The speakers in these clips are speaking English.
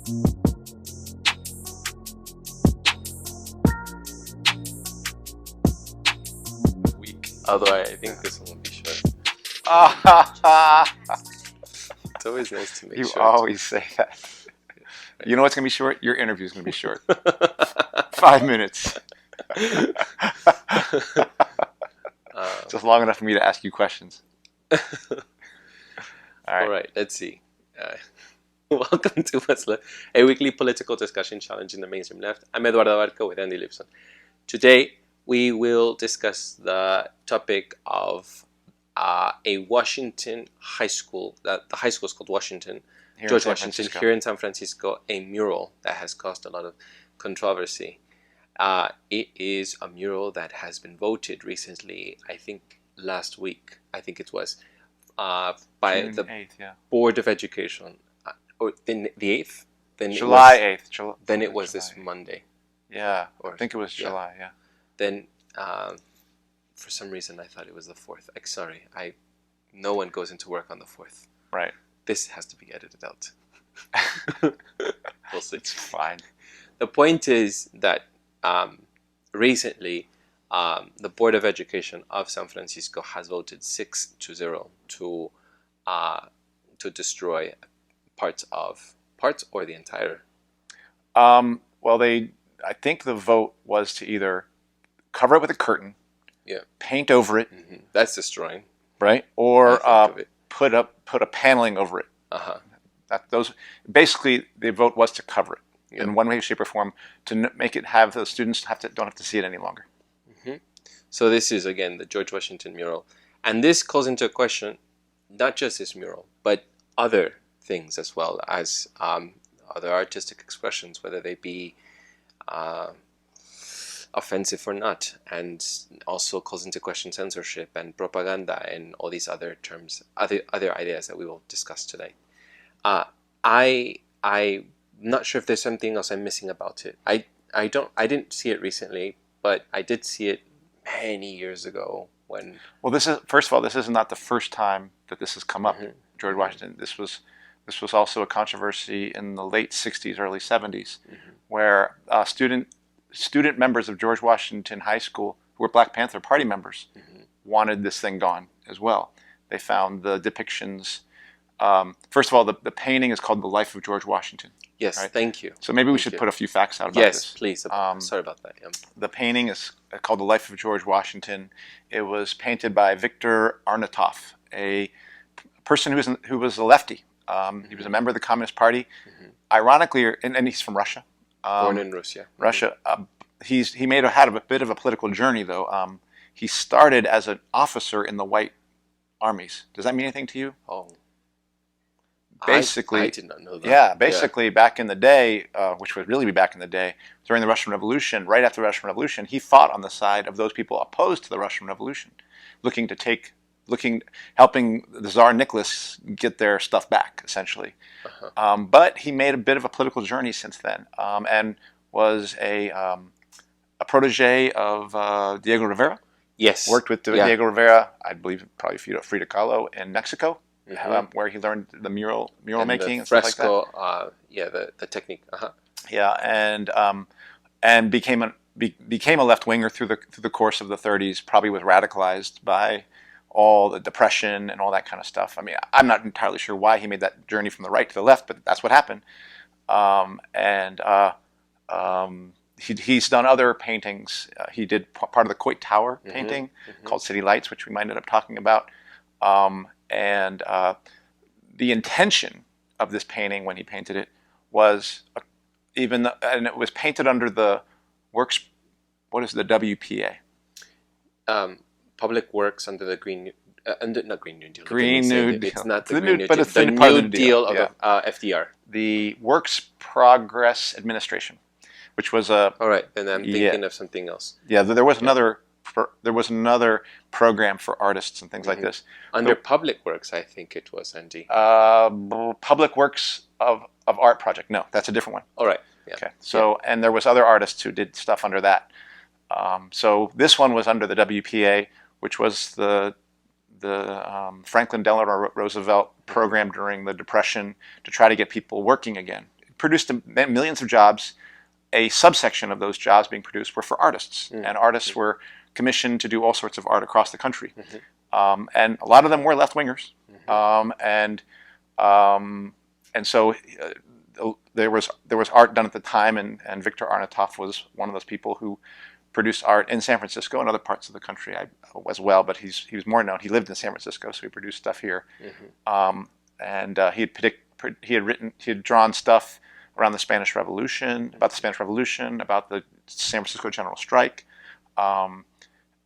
Week. Although I think this one will be short. It's always nice to make You short. always say that. You know what's going to be short? Your interview's going to be short. 5 minutes. Just long enough for me to ask you questions. All right, let's see. Welcome to What's Left, a weekly political discussion challenging the mainstream left. I'm Eduardo with Andy Lipson. Today, we will discuss the topic of a Washington high school. The high school is called Washington, George Washington, here in San Francisco, a mural that has caused a lot of controversy. It is a mural that has been voted recently, I think last week, it was, by June the 8th, Board of Education. Or the 8th? Then July 8th. Then it was this Monday. Yeah, I think it was July, yeah. Then, for some reason, I thought it was the 4th. Sorry, no one goes into work on the 4th. Right. This has to be edited out. We'll see. It's fine. The point is that recently, the Board of Education of San Francisco has voted 6-0 to destroy parts or the entire. Well, I think the vote was to either cover it with a curtain, paint over it. Mm-hmm. That's destroying, right? Or put a paneling over it. Basically, the vote was to cover it in one way, shape, or form to make it have the students don't have to see it any longer. Mm-hmm. So this is again the George Washington mural, and this calls into question not just this mural, but other things as well as other artistic expressions, whether they be offensive or not, and also calls into question censorship and propaganda and all these other terms, other ideas that we will discuss today. I'm not sure if there's something else I'm missing about it. I didn't see it recently, but I did see it many years ago when. Well, first of all, this is not the first time that this has come up. Mm-hmm. George Washington. This was also a controversy in the late 60s, early 70s, where student members of George Washington High School, who were Black Panther Party members, wanted this thing gone as well. They found the depictions. First of all, the painting is called The Life of George Washington. Yes, right? Thank you. So maybe we should put a few facts out about this. Yes, please. Sorry about that. Yeah. The painting is called The Life of George Washington. It was painted by Victor Arnautoff, a person who was a lefty. He was a member of the Communist Party. Ironically, and he's from Russia. Born in Russia. Russia. He had a bit of a political journey, though. He started as an officer in the White Armies. Does that mean anything to you? Oh. Basically, I did not know that. Yeah, basically back in the day, which would really be back in the day, during the Russian Revolution, right after the Russian Revolution, he fought on the side of those people opposed to the Russian Revolution, helping the Tsar Nicholas get their stuff back, essentially. But he made a bit of a political journey since then, and was a protege of Diego Rivera. Yes. Worked with Diego Rivera, I believe probably Frida Kahlo in Mexico, where he learned the mural making and stuff like that. The technique. Yeah, and became a left winger through the course of the 30s. Probably was radicalized by all the depression and all that kind of stuff. I mean, I'm not entirely sure why he made that journey from the right to the left, but that's what happened. He's done other paintings. He did part of the Coit Tower painting called City Lights, which we might end up talking about. And the intention of this painting when he painted it was and it was painted under the works. What is the WPA? Public Works under the Green, not Green New Deal. Green New Deal. It's not the Green New but Deal. it's the part New of the Deal of FDR. The Works Progress Administration, which was a. All right, and I'm thinking of something else. Yeah, there was another. There was another program for artists and things like this. Under Public Works, I think it was, Andy. Public Works of Art Project. No, that's a different one. All right. Yeah. Okay. So, and there was other artists who did stuff under that. So this one was under the WPA, which was the Franklin Delano Roosevelt program during the Depression to try to get people working again. produced millions of jobs. A subsection of those jobs being produced were for artists, and artists were commissioned to do all sorts of art across the country, and a lot of them were left-wingers, and so there was art done at the time, and Victor Arnautoff was one of those people who produced art in San Francisco and other parts of the country as well. But he was more known. He lived in San Francisco, so he produced stuff here, and he had drawn stuff around the Spanish Revolution, about the San Francisco General Strike,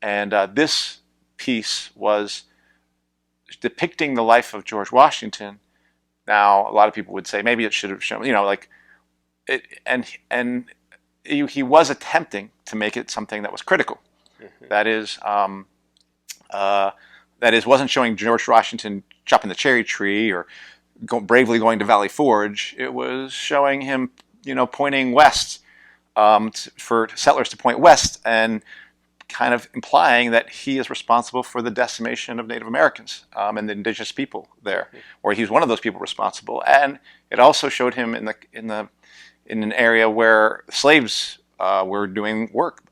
and this piece was depicting the life of George Washington. Now, a lot of people would say maybe it should have shown, like it, and he was attempting to make it something that was critical. That is, wasn't showing George Washington chopping the cherry tree or bravely going to Valley Forge. It was showing him, pointing west, for settlers to point west, and kind of implying that he is responsible for the decimation of Native Americans and the indigenous people there, or he's one of those people responsible. And it also showed him in an area where slaves were doing work.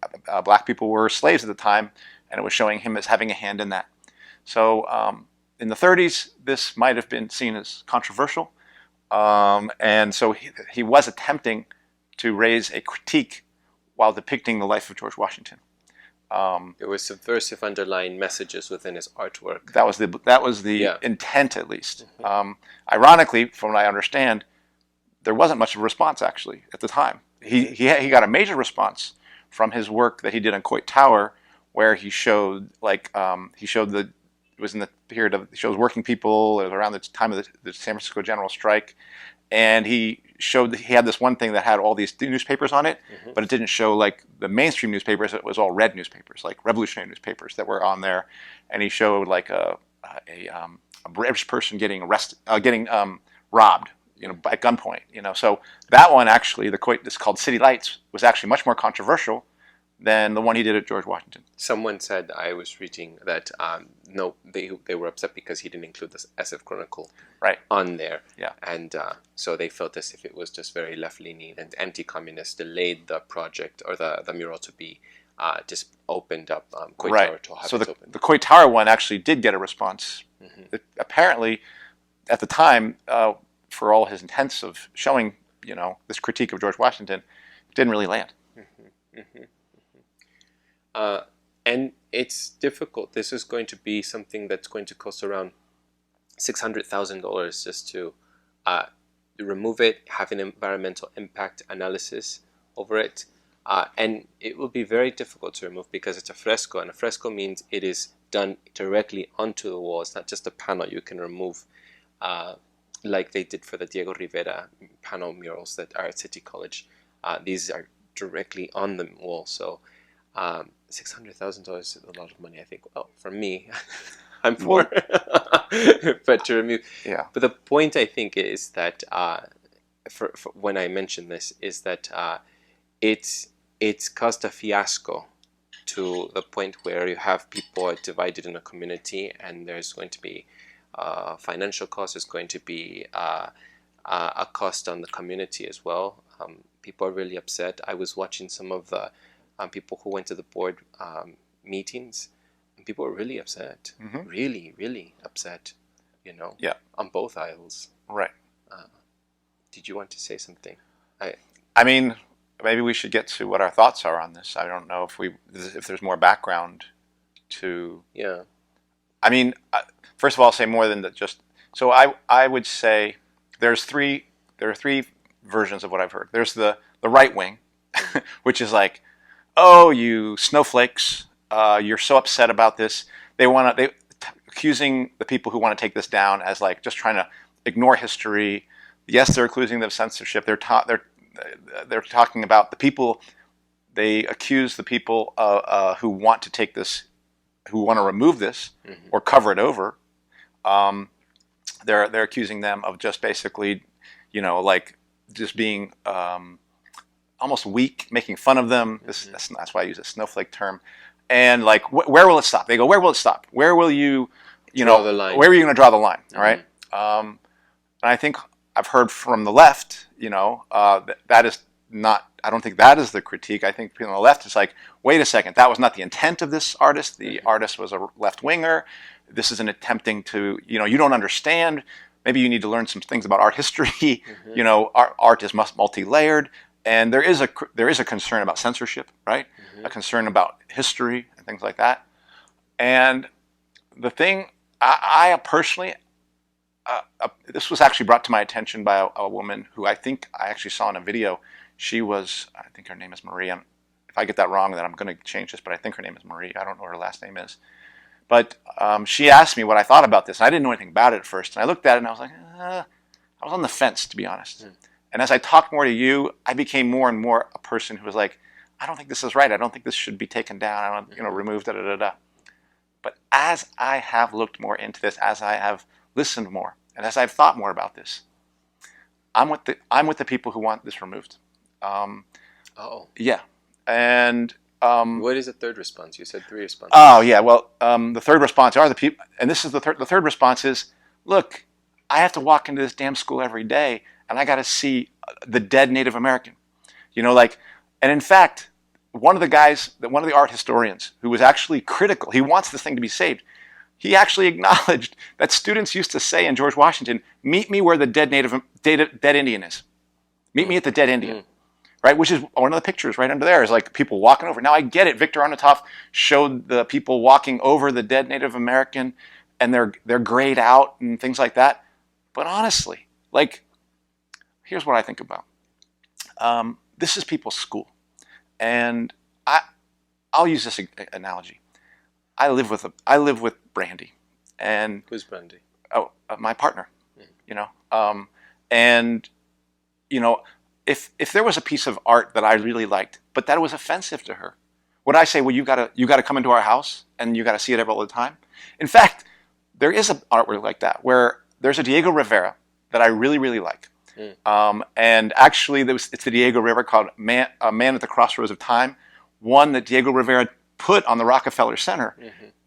Black people were slaves at the time, and it was showing him as having a hand in that. So in the 30s, this might have been seen as controversial, and so he was attempting to raise a critique while depicting the life of George Washington. There were subversive underlying messages within his artwork. That was the intent, at least. Ironically, from what I understand, there wasn't much of a response actually at the time. He got a major response from his work that he did on Coit Tower, where he showed it was in the period of, he shows working people. It was around the time of the San Francisco General Strike, and he showed that he had this one thing that had all these newspapers on it, but it didn't show like the mainstream newspapers. It was all red newspapers, like revolutionary newspapers that were on there, and he showed like a British person getting arrested, robbed, at gunpoint. So that one actually, it's called City Lights, was actually much more controversial than the one he did at George Washington. Someone said, I was reading that no, they were upset because he didn't include the SF Chronicle on there. Yeah. And so they felt as if it was just very left-leaning and anti-communist, delayed the project or the mural to be just opened up, Coit Tower to have it open. The Coit Tower one actually did get a response. Apparently, at the time, for all his intents of showing, this critique of George Washington, it didn't really land. And it's difficult. This is going to be something that's going to cost around $600,000 just to remove it, have an environmental impact analysis over it. And it will be very difficult to remove because it's a fresco, and a fresco means it is done directly onto the wall. It's not just a panel you can remove like they did for the Diego Rivera panel murals that are at City College. These are directly on the wall, so $600,000 is a lot of money, I think. Well, for me, I'm poor. But to remove, But the point I think is that for when I mention this is that it's caused a fiasco to the point where you have people are divided in a community, and there's going to be financial cost. There's going to be a cost on the community as well. People are really upset. I was watching some of the people who went to the board meetings, and people were really upset. Really, really upset, on both aisles. Right. Did you want to say something? I mean, maybe we should get to what our thoughts are on this. I don't know if there's more background to... Yeah. I mean, first of all, I'll say more than that. So I would say there are three versions of what I've heard. There's the right wing, which is like, oh, you snowflakes, you're so upset about this. They accusing the people who want to take this down as like just trying to ignore history. Yes, they're accusing them of censorship. They're talking about the people. They accuse the people who want to take this, who want to remove this or cover it over. They're accusing them of just basically, like just being almost weak, making fun of them. That's why I use a snowflake term. And like, where will it stop? They go, where will it stop? Where will you, draw the line? Where are you going to draw the line? All right. And I think I've heard from the left, that is not, I don't think that is the critique. I think people on the left is like, wait a second, that was not the intent of this artist. The artist was a left-winger. This is an attempting to, you don't understand. Maybe you need to learn some things about art history. Art is multi-layered. And there is a concern about censorship, right? A concern about history and things like that. And the thing, I personally, this was actually brought to my attention by a woman who I think I actually saw in a video. She was, I think her name is Marie. If I get that wrong, then I'm going to change this, but I think her name is Marie. I don't know what her last name is. But she asked me what I thought about this. And I didn't know anything about it at first. And I looked at it and I was like, I was on the fence, to be honest. And as I talked more to you, I became more and more a person who was like, I don't think this is right. I don't think this should be taken down. I don't, removed, But as I have looked more into this, as I have listened more, and as I've thought more about this, I'm with the people who want this removed. Yeah. And what is the third response? You said 3 responses. Oh yeah. Well, the third response are the people, and this is the third response is, look, I have to walk into this damn school every day, and I got to see the dead Native American. And in fact, one of the art historians who was actually critical, he wants this thing to be saved. He actually acknowledged that students used to say in George Washington, meet me where the dead Indian is. Meet me at the dead Indian. Right, which is one of the pictures right under there is like people walking over. Now I get it. Victor Arnautoff showed the people walking over the dead Native American, and they're grayed out and things like that. But honestly, here's what I think about. This is people's school, and I'll use this analogy. I live with Brandy, and who's Brandy? Oh, my partner. And if there was a piece of art that I really liked, but that was offensive to her, would I say, well, you gotta come into our house and you gotta see it all the time? In fact, there is an artwork like that where there's a Diego Rivera that I really, really like. And actually, it's the Diego Rivera called A Man at the Crossroads of Time, one that Diego Rivera put on the Rockefeller Center.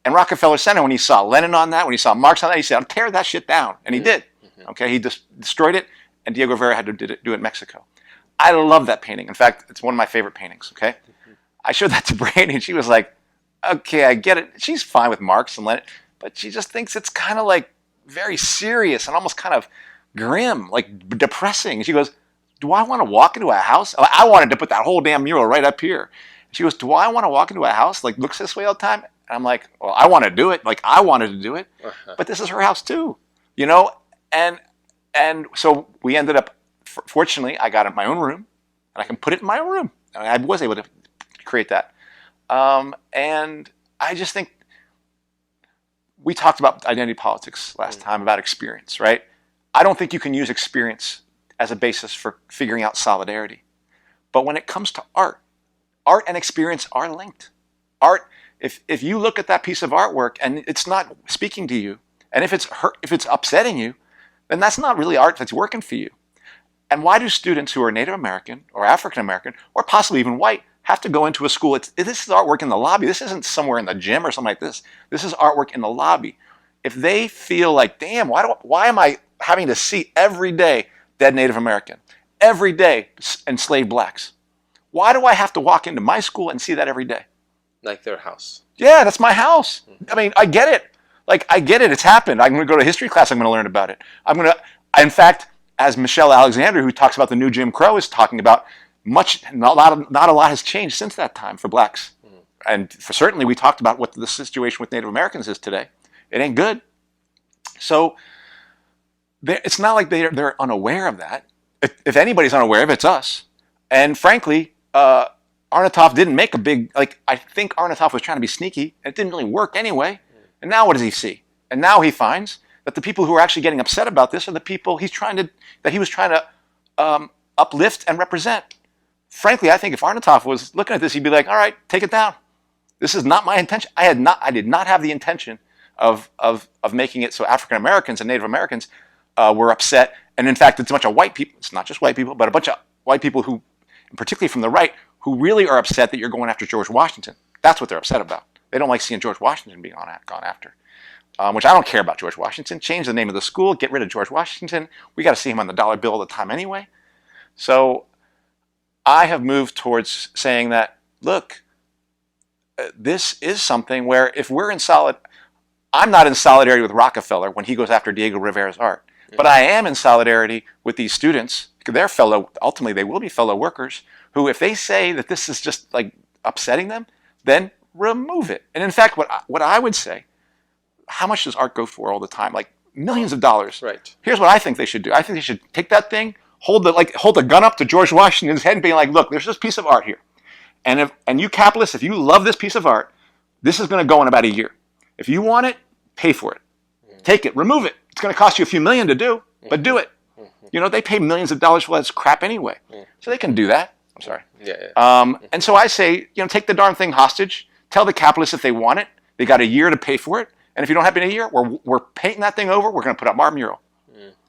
And Rockefeller Center, when he saw Lenin on that, when he saw Marx on that, he said, I'll tear that shit down. And he did. Okay, he just destroyed it, and Diego Rivera had to do it in Mexico. I love that painting. In fact, it's one of my favorite paintings, okay? I showed that to Brandy, and she was like, okay, I get it. She's fine with Marx and Lenin, but she just thinks it's kind of very serious and almost kind of grim, depressing. She goes, do I want to walk into a house? I wanted to put that whole damn mural right up here. She goes, do I want to walk into a house looks this way all the time? And I'm like, well, I want to do it. I wanted to do it, but this is her house too, And so we ended up, fortunately, I got my own room, and I can put it in my own room. And I was able to create that. And I just think we talked about identity politics last time, about experience, right? I don't think you can use experience as a basis for figuring out solidarity. But when it comes to art and experience are linked. Art, if you look at that piece of artwork and it's not speaking to you, and if it's upsetting you, then that's not really art that's working for you. And why do students who are Native American or African American or possibly even white have to go into a school? This is artwork in the lobby. This isn't somewhere in the gym or something like this. This is artwork in the lobby. If they feel like, damn, why am I having to see every day dead Native American, every day enslaved blacks? Why do I have to walk into my school and see that every day? Like their house. Yeah, that's my house. I mean, I get it. I get it. It's happened. I'm going to go to a history class. I'm going to learn about it. In fact, as Michelle Alexander, who talks about the new Jim Crow, is talking about, not a lot has changed since that time for blacks. And certainly we talked about what the situation with Native Americans is today. It ain't good. So it's not like they're unaware of that. If anybody's unaware of it, it's us. And frankly, Arnautoff didn't make a big, I think Arnautoff was trying to be sneaky, and it didn't really work anyway. And now what does he see? And now he finds that the people who are actually getting upset about this are the people he was trying to uplift and represent. Frankly, I think if Arnautoff was looking at this, he'd be like, all right, take it down. This is not my intention. I did not have the intention of making it so African Americans and Native Americans were upset. And in fact, it's a bunch of white people. It's not just white people, but a bunch of white people who, particularly from the right, who really are upset that you're going after George Washington. That's what they're upset about. They don't like seeing George Washington being gone after. which I don't care about George Washington. Change the name of the school, get rid of George Washington. We got to see him on the dollar bill all the time anyway. So I have moved towards saying that, look, this is something where if we're I'm not in solidarity with Rockefeller when he goes after Diego Rivera's art, but I am in solidarity with these students. Ultimately they will be fellow workers who, if they say that this is just like upsetting them, then remove it. And in fact, what I would say, how much does art go for all the time? Like millions of dollars. Right. Here's what I think they should do. I think they should take that thing, hold the gun up to George Washington's head and be like, look, there's this piece of art here. And you capitalists, if you love this piece of art, this is going to go in about a year. If you want it, pay for it. Take it, remove it. It's going to cost you a few million to do, but do it. They pay millions of dollars for that crap anyway. So they can do that. I'm sorry. And so I say, take the darn thing hostage. Tell the capitalists if they want it, they got a year to pay for it. And if you don't have it in a year, we're painting that thing over. We're going to put up our mural.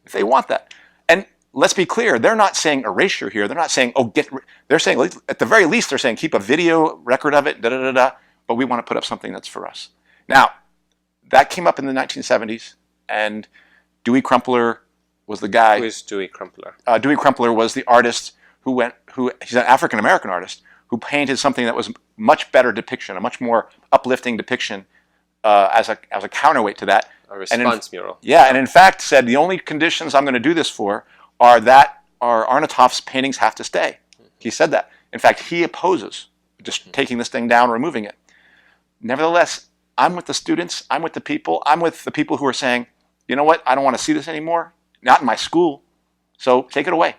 If they want that. And let's be clear, they're not saying erasure here. They're not saying, they're saying, at the very least, they're saying keep a video record of it, but we want to put up something that's for us. Now, that came up in the 1970s, and Dewey Crumpler was the guy. Who is Dewey Crumpler? Dewey Crumpler was the artist he's an African-American artist who painted something that was much better depiction, a much more uplifting depiction as a counterweight to that. A response mural. Yeah, and in fact said the only conditions I'm going to do this for are Arnautoff's paintings have to stay. He said that. In fact, he opposes just taking this thing down, removing it. Nevertheless, I'm with the students, I'm with the people who are saying, you know what, I don't want to see this anymore, not in my school, so take it away.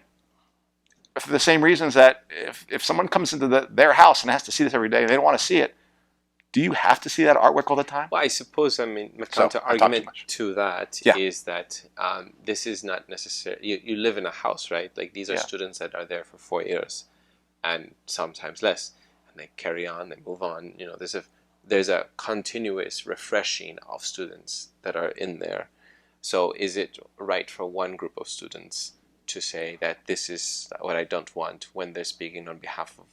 For the same reasons that if someone comes into their house and has to see this every day and they don't want to see it, do you have to see that artwork all the time? Well, I suppose, my counter-argument to that is that this is not necessary. You live in a house, right? Like these are students that are there for 4 years and sometimes less, and they carry on, they move on. There's a continuous refreshing of students that are in there. So is it right for one group of students to say that this is what I don't want when they're speaking on behalf of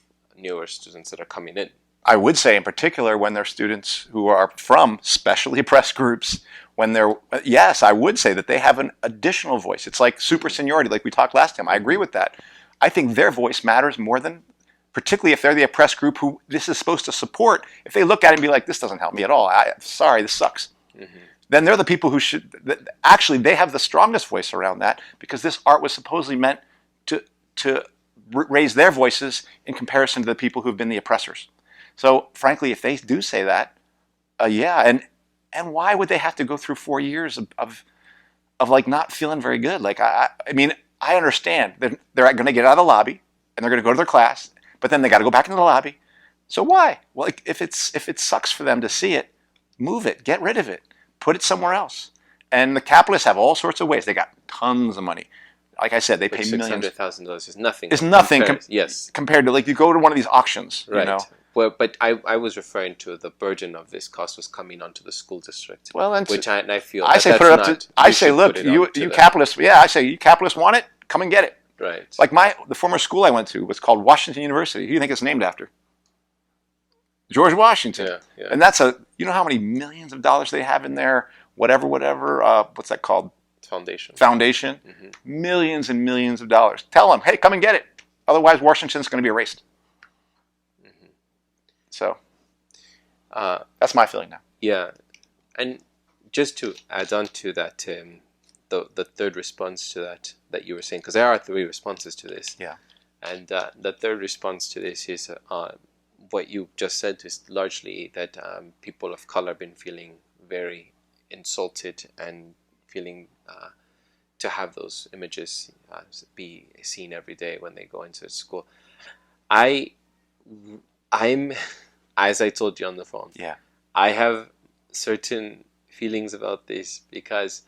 newer students that are coming in? I would say in particular when they're students who are from specially oppressed groups, yes, I would say that they have an additional voice. It's like super seniority, like we talked last time. I agree with that. I think their voice matters more than, particularly if they're the oppressed group who this is supposed to support. If they look at it and be like, this doesn't help me at all, sorry, this sucks. Then they're the people who actually, they have the strongest voice around that because this art was supposedly meant to raise their voices in comparison to the people who've been the oppressors. So frankly, if they do say that, and why would they have to go through 4 years of like not feeling very good? Like, I mean, I understand that they're going to get out of the lobby and they're going to go to their class, but then they got to go back into the lobby. So why? Well, like, if it sucks for them to see it, move it, get rid of it, put it somewhere else. And the capitalists have all sorts of ways. They got tons of money. Like I said, they pay millions. $600,000 is nothing. It's nothing compared to, like, you go to one of these auctions, right. Well, but I was referring to the burden of this cost was coming onto the school district. Well, which I feel I say put it up to. I say, look, you capitalists. Yeah, I say you capitalists want it, come and get it. Right. Like the former school I went to was called Washington University. Who do you think it's named after? George Washington. Yeah. And that's you know how many millions of dollars they have in there? Whatever. What's that called? Foundation. Mm-hmm. Millions and millions of dollars. Tell them, hey, come and get it. Otherwise, Washington's going to be erased. Mm-hmm. So that's my feeling now. Yeah, and just to add on to that, the third response to that you were saying, because there are 3 responses to this. Yeah. And the third response to this is what you just said is largely that people of color have been feeling very insulted and feeling to have those images be seen every day when they go into school. I'm as I told you on the phone. Yeah. I have certain feelings about this because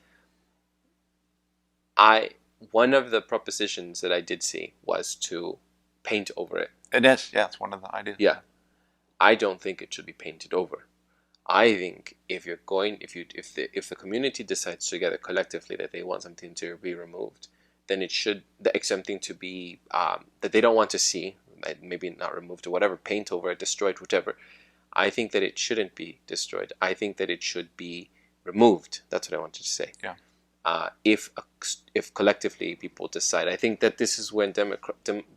one of the propositions that I did see was to paint over it. It is, yeah, it's one of the ideas. Yeah. I don't think it should be painted over. I think if the community decides together collectively that they want something to be removed, then it should something to be that they don't want to see, maybe not removed or whatever, paint over it, destroyed, whatever. I think that it shouldn't be destroyed. I think that it should be removed. That's what I wanted to say. Yeah. If collectively people decide. I think that this is when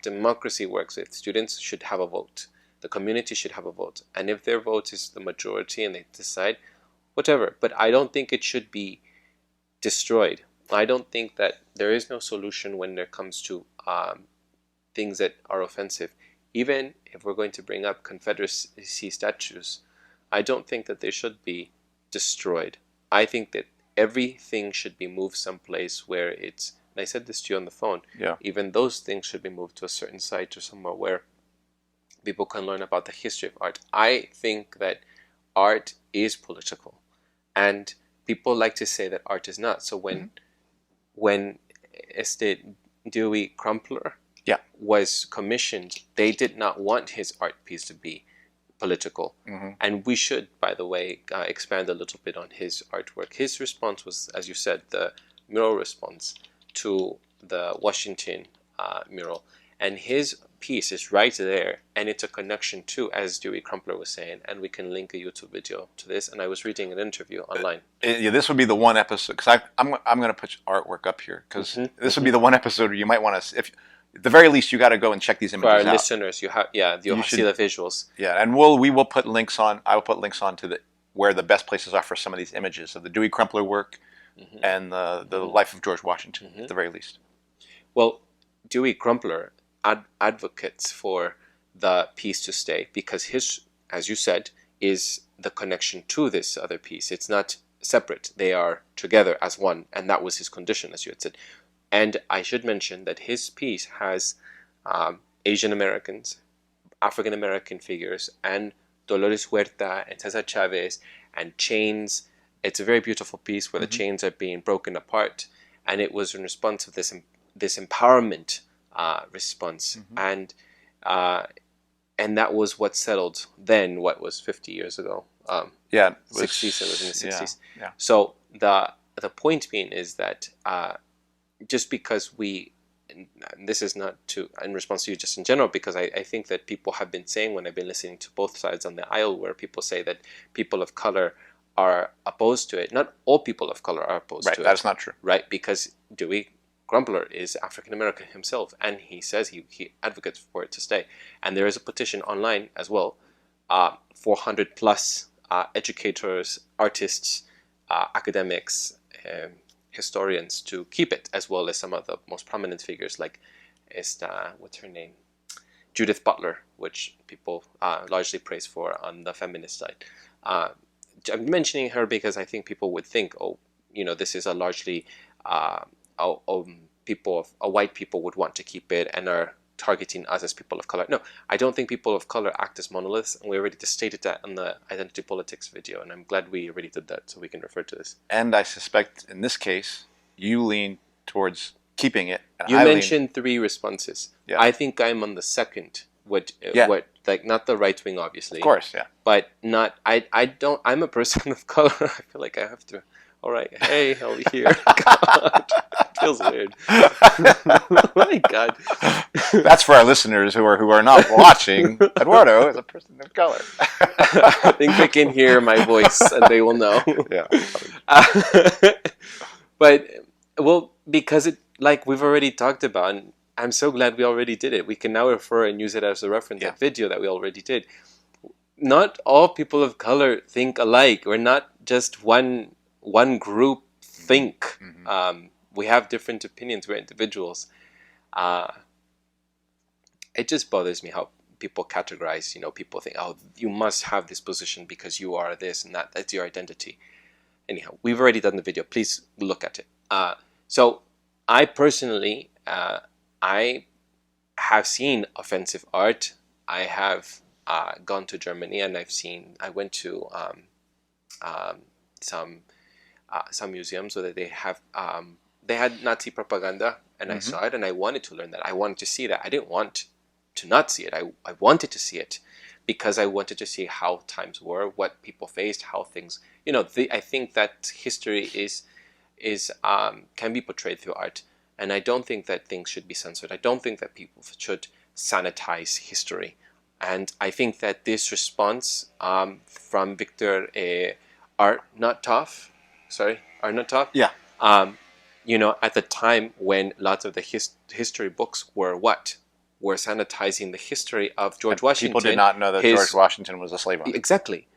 democracy works. With students should have a vote. The community should have a vote. And if their vote is the majority and they decide, whatever. But I don't think it should be destroyed. I don't think that there is no solution when it comes to things that are offensive. Even if we're going to bring up Confederacy statues, I don't think that they should be destroyed. I think that everything should be moved someplace where it's, and I said this to you on the phone, even those things should be moved to a certain site or somewhere where people can learn about the history of art. I think that art is political, and people like to say that art is not. So when Dewey Crumpler was commissioned, they did not want his art piece to be political. And we should, by the way, expand a little bit on his artwork. His response was, as you said, the mural response to the Washington mural. And his piece is right there, and it's a connection to, as Dewey Crumpler was saying, and we can link a YouTube video to this. And I was reading an interview online. Yeah, this would be the one episode, because I'm going to put artwork up here, because this would be the one episode where you might want to, if at the very least, you got to go and check these images out. For our listeners, you'll see the visuals. Yeah, and we will put links on. I will put links on to where the best places are for some of these images of the Dewey Crumpler work and the life of George Washington, at the very least. Well, Dewey Crumpler advocates for the piece to stay because his, as you said, is the connection to this other piece. It's not separate. They are together as one, and that was his condition, as you had said. And I should mention that his piece has Asian Americans, African American figures, and Dolores Huerta and Cesar Chavez, and chains. It's a very beautiful piece where the chains are being broken apart, and it was in response to this empowerment response, and that was what settled then. What was 50 years ago? 60s. It was in the 60s. Yeah. So the point being is that. Just because and this is not in response to you, just in general, because I think that people have been saying, when I've been listening to both sides on the aisle, where people say that people of color are opposed to it. Not all people of color are opposed to it. Right, that's not true. Right, because Dewey Crumpler is African American himself, and he says he advocates for it to stay. And there is a petition online as well, 400 plus educators, artists, academics, historians to keep it, as well as some of the most prominent figures like what's her name, Judith Butler, which people largely praise for on the feminist side. I'm mentioning her because I think people would think, this is a largely white people would want to keep it and are targeting us as people of color. No, I don't think people of color act as monoliths, and we already just stated that in the identity politics video, and I'm glad we already did that, so we can refer to this. And I suspect in this case, you lean towards keeping it. And you mentioned 3 responses. Yeah. I think I'm on the second. What not the right wing, obviously. Of course, yeah. But not. I'm a person of color. I feel like I have to. All right, hey, I'll be here. God, it feels weird. My God. That's for our listeners who are not watching. Eduardo is a person of color. I think they can hear my voice and they will know. Yeah. But because like we've already talked about, and I'm so glad we already did it. We can now refer and use it as a reference. That video that we already did. Not all people of color think alike. We're not just one group think. We have different opinions. We're individuals. It just bothers me how people categorize. People think, you must have this position because you are this and that. That's your identity. Anyhow, we've already done the video. Please look at it. So I personally, I have seen offensive art. I have gone to Germany, and I went to some museums where they had Nazi propaganda, and I saw it, and I wanted to learn that. I wanted to see that. I didn't want to not see it. I wanted to see it because I wanted to see how times were, what people faced, how things. I think that history can be portrayed through art, and I don't think that things should be censored. I don't think that people should sanitize history, and I think that this response from Victor Arnautoff sorry, Arnautoff. Yeah. You know, at the time when lots of the history books were sanitizing the history of George Washington. People did not know that George Washington was a slave owner. Exactly.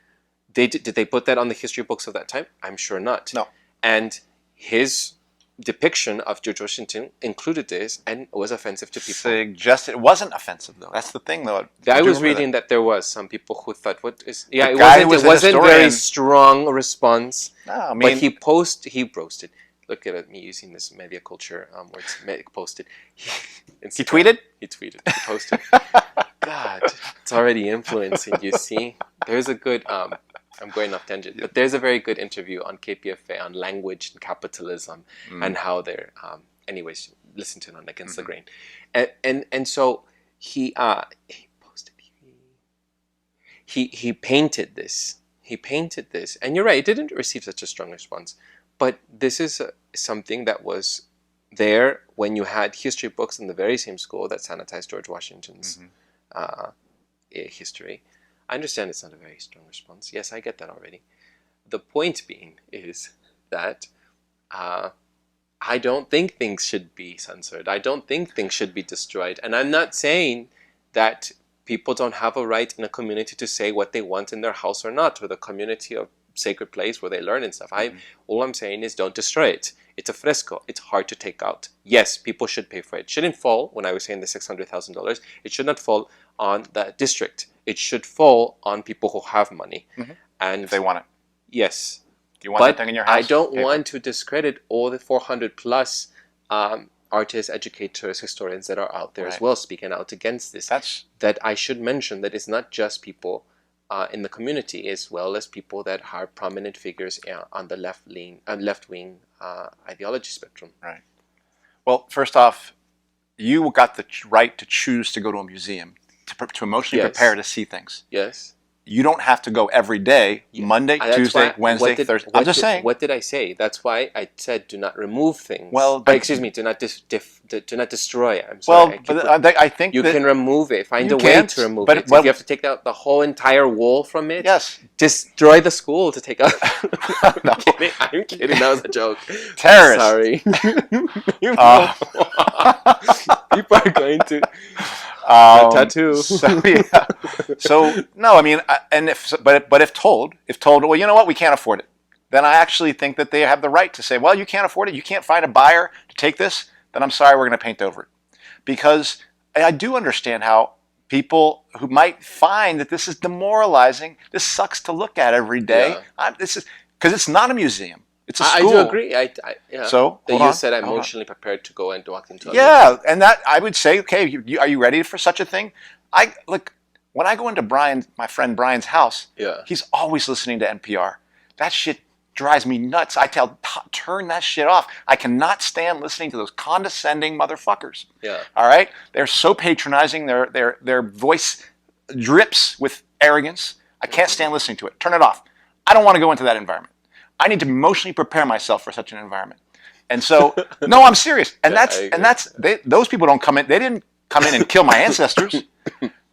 Did they put that on the history books of that time? I'm sure not. No. And his depiction of George Washington included this and was offensive to people. It wasn't offensive, though. That's the thing, though. I was reading that there was some people who thought, "What is?" Yeah, it wasn't very strong response. No, I mean, but he roasted. Look at me using this media culture words. Posted. He tweeted. He tweeted. He posted. God, it's already influencing. You see, there's a good. I'm going off tangent, but there's a very good interview on KPFA on language and capitalism and how they're. Anyways, listen to it on Against the Grain, and so he posted. He painted this. He painted this, and you're right. It didn't receive such a strong response, but this is something that was there when you had history books in the very same school that sanitized George Washington's history. I understand it's not a very strong response. Yes, I get that already. The point being is that I don't think things should be censored. I don't think things should be destroyed. And I'm not saying that people don't have a right in a community to say what they want in their house or not, or the community of sacred place where they learn and stuff. All I'm saying is don't destroy it. It's a fresco. It's hard to take out. Yes, people should pay for it. It shouldn't fall, when I was saying the $600,000, it should not fall on the district. It should fall on people who have money. And if they want it. Yes. Do you want that thing in your house? I don't want to discredit all the 400 plus artists, educators, historians that are out there as well speaking out against this. That I should mention that it's not just people in the community, as well as people that are prominent figures on the left-wing ideology spectrum. Right. Well, first off, you got the right to choose to go to a museum, to emotionally prepare to see things. Yes. You don't have to go every day, Monday, Tuesday, Wednesday, Thursday. I'm just saying. What did I say? That's why I said do not remove things. Well, excuse me, do not destroy. I'm sorry. Well, I think you can remove it. Find a way to remove it. If you have to take out the whole entire wall from it, yes. Destroy the school to take out. No. I'm kidding. That was a joke. Terrorist. Sorry. People are going to. Tattoo. So no, I mean, but if told, well, you know what, we can't afford it, then I actually think that they have the right to say, well, you can't afford it, you can't find a buyer to take this, then I'm sorry, we're going to paint over it. Because I do understand how people who might find that this is demoralizing, this sucks to look at every day. This is because it's not a museum. It's a school. I do agree. So you said I'm emotionally prepared to go and walk into a museum. And that I would say, okay, are you ready for such a thing? When I go into my friend Brian's house, he's always listening to NPR. That shit drives me nuts. I turn that shit off. I cannot stand listening to those condescending motherfuckers. All right? They're so patronizing. Their voice drips with arrogance. I can't stand listening to it. Turn it off. I don't want to go into that environment. I need to emotionally prepare myself for such an environment. And so, no, I'm serious. And those people don't come in. They didn't come in and kill my ancestors.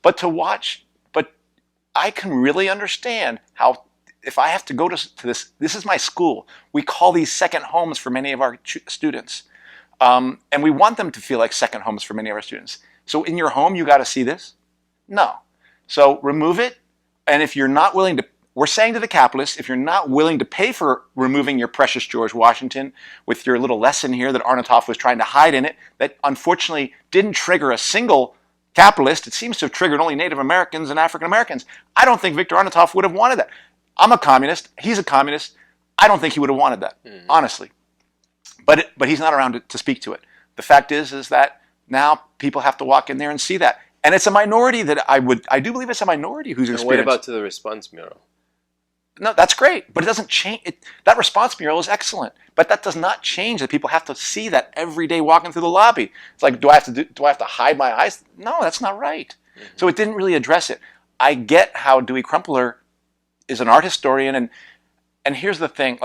But to watch, I can really understand how, if I have to go to this is my school. We call these second homes for many of our students. And we want them to feel like second homes for many of our students. So in your home, you got to see this? No. So remove it. And if you're not willing to, we're saying to the capitalists, if you're not willing to pay for removing your precious George Washington with your little lesson here that Arnautoff was trying to hide in it, that unfortunately didn't trigger a single capitalist, it seems to have triggered only Native Americans and African Americans. I don't think Victor Arnautoff would have wanted that. I'm a communist. He's a communist. I don't think he would have wanted that, honestly. But he's not around to speak to it. The fact is that now people have to walk in there and see that. And it's a minority that I do believe it's a minority who's experienced. And what about to the response mural? No, that's great, but it doesn't change. That response mural is excellent, but that does not change that people have to see that every day walking through the lobby. It's like, do I have to hide my eyes? No, that's not right. So it didn't really address it. I get how Dewey Crumpler is an art historian, and here's the thing: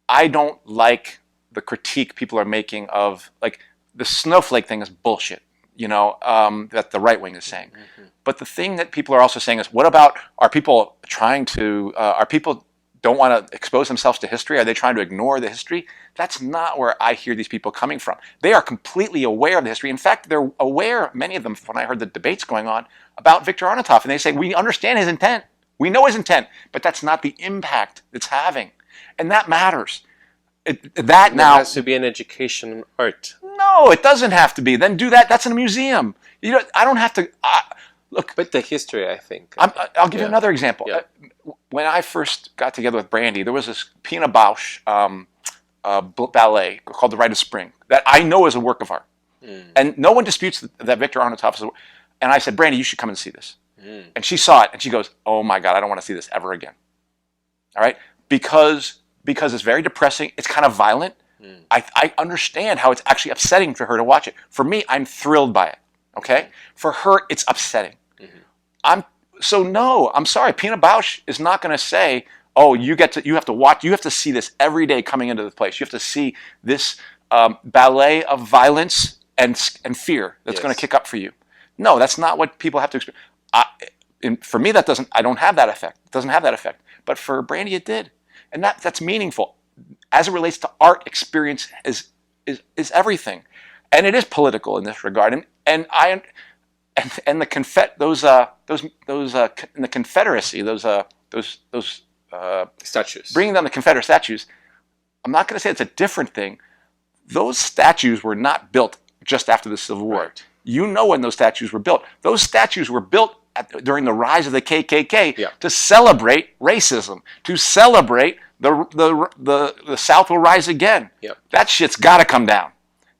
I don't like the critique people are making of the snowflake thing is bullshit. That the right wing is saying. But the thing that people are also saying is, what about, are people don't want to expose themselves to history? Are they trying to ignore the history? That's not where I hear these people coming from. They are completely aware of the history. In fact, they're aware, many of them, when I heard the debates going on, about Victor Arnautoff. And they say, we understand his intent. We know his intent. But that's not the impact it's having. And that matters. That now has to be an education in art. No, it doesn't have to be. Then do that. That's in a museum. You know, I don't have to... Look, but the history, I think. I'll give you another example. Yeah. When I first got together with Brandy, there was this Pina Bausch ballet called The Rite of Spring that I know is a work of art. And no one disputes that Victor Arnautoff is a work. And I said, Brandy, you should come and see this. And she saw it, and she goes, oh my God, I don't want to see this ever again. All right? Because it's very depressing. It's kind of violent. I understand how it's actually upsetting for her to watch it. For me, I'm thrilled by it. Okay? For her, it's upsetting. I'm sorry. Pina Bausch is not going to say, "Oh, you have to see this every day coming into the place. You have to see this ballet of violence and fear that's going to kick up for you." No, that's not what people have to experience. For me, I don't have that effect. It doesn't have that effect. But for Brandy, it did, and that's meaningful. As it relates to art, experience is everything, and it is political in this regard. And the in the Confederacy, those statues, bringing down the Confederate statues. I'm not going to say it's a different thing. Those statues were not built just after the Civil War. Right. You know when those statues were built. Those statues were built during the rise of the KKK to celebrate racism, to celebrate the South will rise again. That shit's got to come down.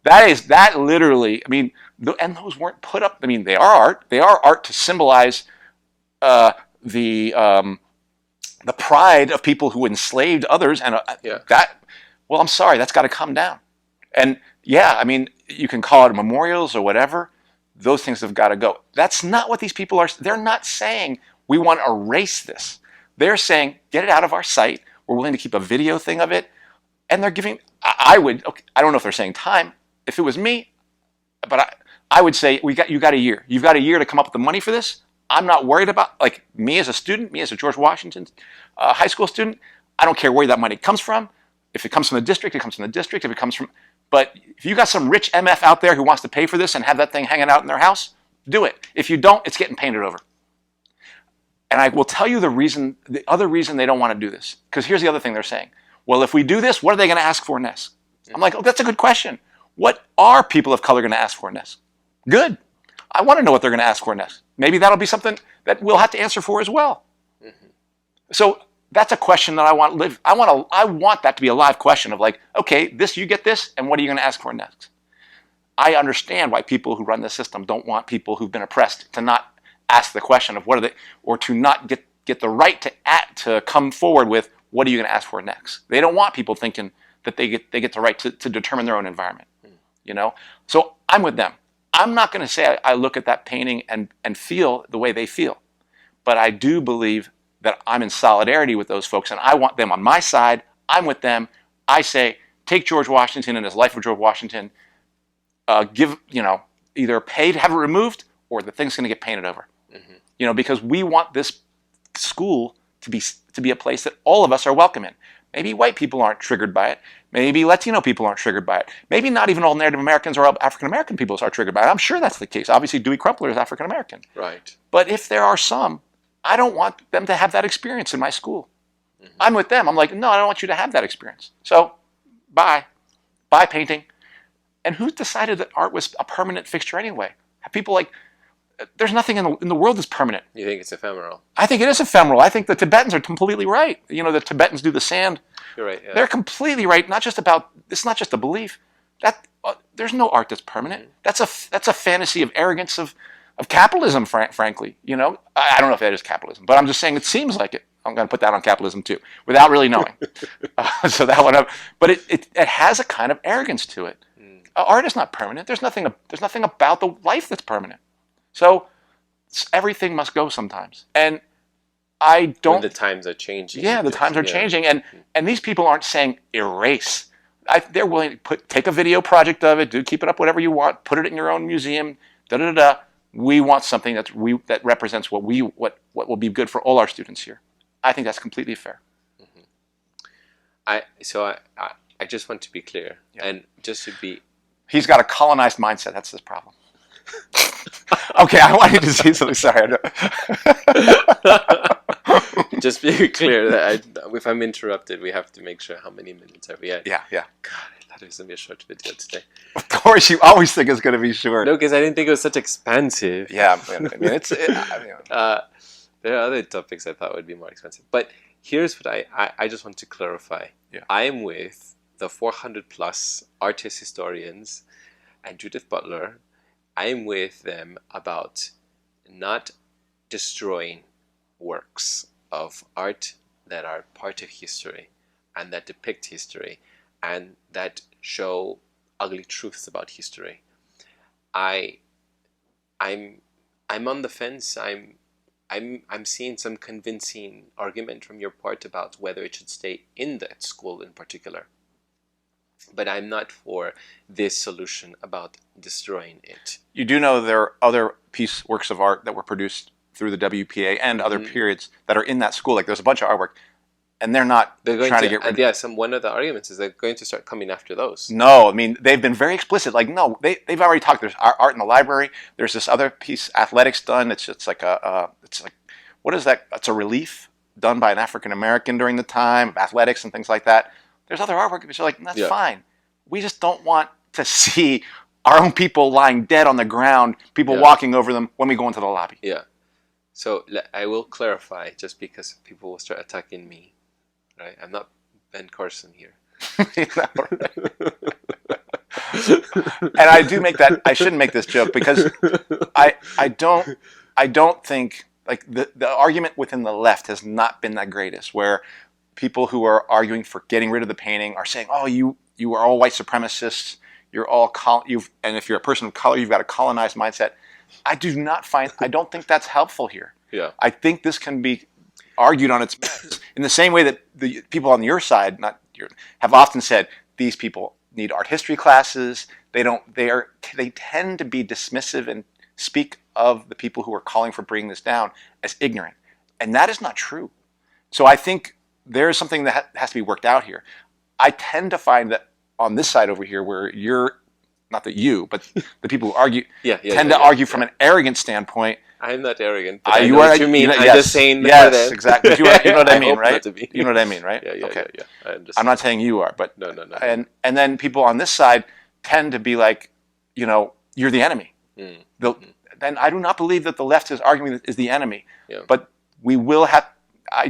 That literally, I mean, and those weren't put up. I mean, they are art. They are art to symbolize the pride of people who enslaved others. And well, I'm sorry, that's got to come down. And yeah, I mean, you can call it memorials or whatever. Those things have got to go. That's not what these people are. They're not saying we want to erase this. They're saying get it out of our sight. We're willing to keep a video thing of it. And they're giving. I don't know if they're saying time. If it was me, but I would say you got a year. You've got a year to come up with the money for this. I'm not worried about, like, me as a student, me as a George Washington high school student. I don't care where that money comes from. If it comes from the district, it comes from the district. If it comes from, but if you got some rich MF out there who wants to pay for this and have that thing hanging out in their house, do it. If you don't, it's getting painted over. And I will tell you the other reason they don't want to do this. Because here's the other thing they're saying. Well, if we do this, what are they going to ask for next? I'm like, oh, that's a good question. What are people of color going to ask for next? Good. I want to know what they're going to ask for next. Maybe that'll be something that we'll have to answer for as well. So that's a question that I want live. I want that to be a live question of, like, okay, you get this, and what are you going to ask for next? I understand why people who run the system don't want people who've been oppressed to not ask the question of what are they, or to not get the right to come forward with what are you going to ask for next. They don't want people thinking that they get the right to determine their own environment. You know, so I'm with them. I'm not going to say I look at that painting and feel the way they feel, but I do believe that I'm in solidarity with those folks, and I want them on my side. I'm with them. I say, take George Washington and his life of George Washington, either pay to have it removed, or the thing's going to get painted over. You know, because we want this school to be a place that all of us are welcome in. Maybe white people aren't triggered by it. Maybe Latino people aren't triggered by it. Maybe not even all Native Americans or African American people are triggered by it. I'm sure that's the case. Obviously, Dewey Crumpler is African American. Right. But if there are some, I don't want them to have that experience in my school. I'm with them. I'm like, no, I don't want you to have that experience. So, bye. Bye painting. And who decided that art was a permanent fixture anyway? People like, there's nothing in the world that's permanent. You think it's ephemeral? I think it is ephemeral. I think the Tibetans are completely right. You know, the Tibetans do the sand. You're right. Yeah. They're completely right. It's not just a belief. There's no art that's permanent. That's a fantasy of arrogance of capitalism, frankly. You know, I don't know if that is capitalism, but I'm just saying it seems like it. I'm going to put that on capitalism too, without really knowing. So that one, but it has a kind of arrogance to it. Art is not permanent. There's nothing about the life that's permanent. So everything must go sometimes. And I don't... When the times are changing. Yeah, the times are changing. And these people aren't saying erase. They're willing to take a video project of it, keep it up whatever you want, put it in your own museum, da-da-da-da. We want something that represents what will be good for all our students here. I think that's completely fair. I just want to be clear, and just to be. He's got a colonized mindset. That's his problem. Okay, I wanted to say something. Sorry. Just be clear that if I'm interrupted, we have to make sure how many minutes are we at. Yeah. God, I thought it was going to be a short video today. Of course, you always think it's going to be short. No, because I didn't think it was such expansive. Yeah, I mean, there are other topics I thought would be more expensive. But here's what I just want to clarify. Yeah. I'm with the 400 plus artist historians and Judith Butler. I'm with them about not destroying works of art that are part of history and that depict history and that show ugly truths about history. I'm on the fence. I'm seeing some convincing argument from your part about whether it should stay in that school in particular. But I'm not for this solution about destroying it. You do know there are other works of art that were produced through the WPA and other periods that are in that school. Like there's a bunch of artwork, and they're going to get rid of. One of the arguments is they're going to start coming after those. No, I mean they've been very explicit. Like no, they've already talked. There's art in the library. There's this other piece, athletics done. It's like what is that? It's a relief done by an African American during the time of athletics and things like that. There's other artwork which are like that's fine. We just don't want to see our own people lying dead on the ground, people walking over them when we go into the lobby. Yeah. So I will clarify, just because people will start attacking me, right? I'm not Ben Carson here. And I do make that. I shouldn't make this joke because I don't think like the argument within the left has not been that greatest. Where people who are arguing for getting rid of the painting are saying, "Oh, you are all white supremacists. You're all and if you're a person of color, you've got a colonized mindset." I don't think that's helpful here. Yeah. I think this can be argued on its merits in the same way that the people on your side, have often said these people need art history classes. They tend to be dismissive and speak of the people who are calling for bringing this down as ignorant, and that is not true. So I think there is something that has to be worked out here. I tend to find that on this side over here, where you're not that you, but the people who argue tend to argue from an arrogant standpoint. I'm not arrogant. But I you know are, what you mean. Yes, I'm just saying. Yes, exactly. But you know what I mean, right? You know what I mean, right? Yeah. Okay. Yeah. I'm not saying you are, but no. And then people on this side tend to be like, you're the enemy. Then I do not believe that the left is arguing is the enemy. Yeah. But we will have. I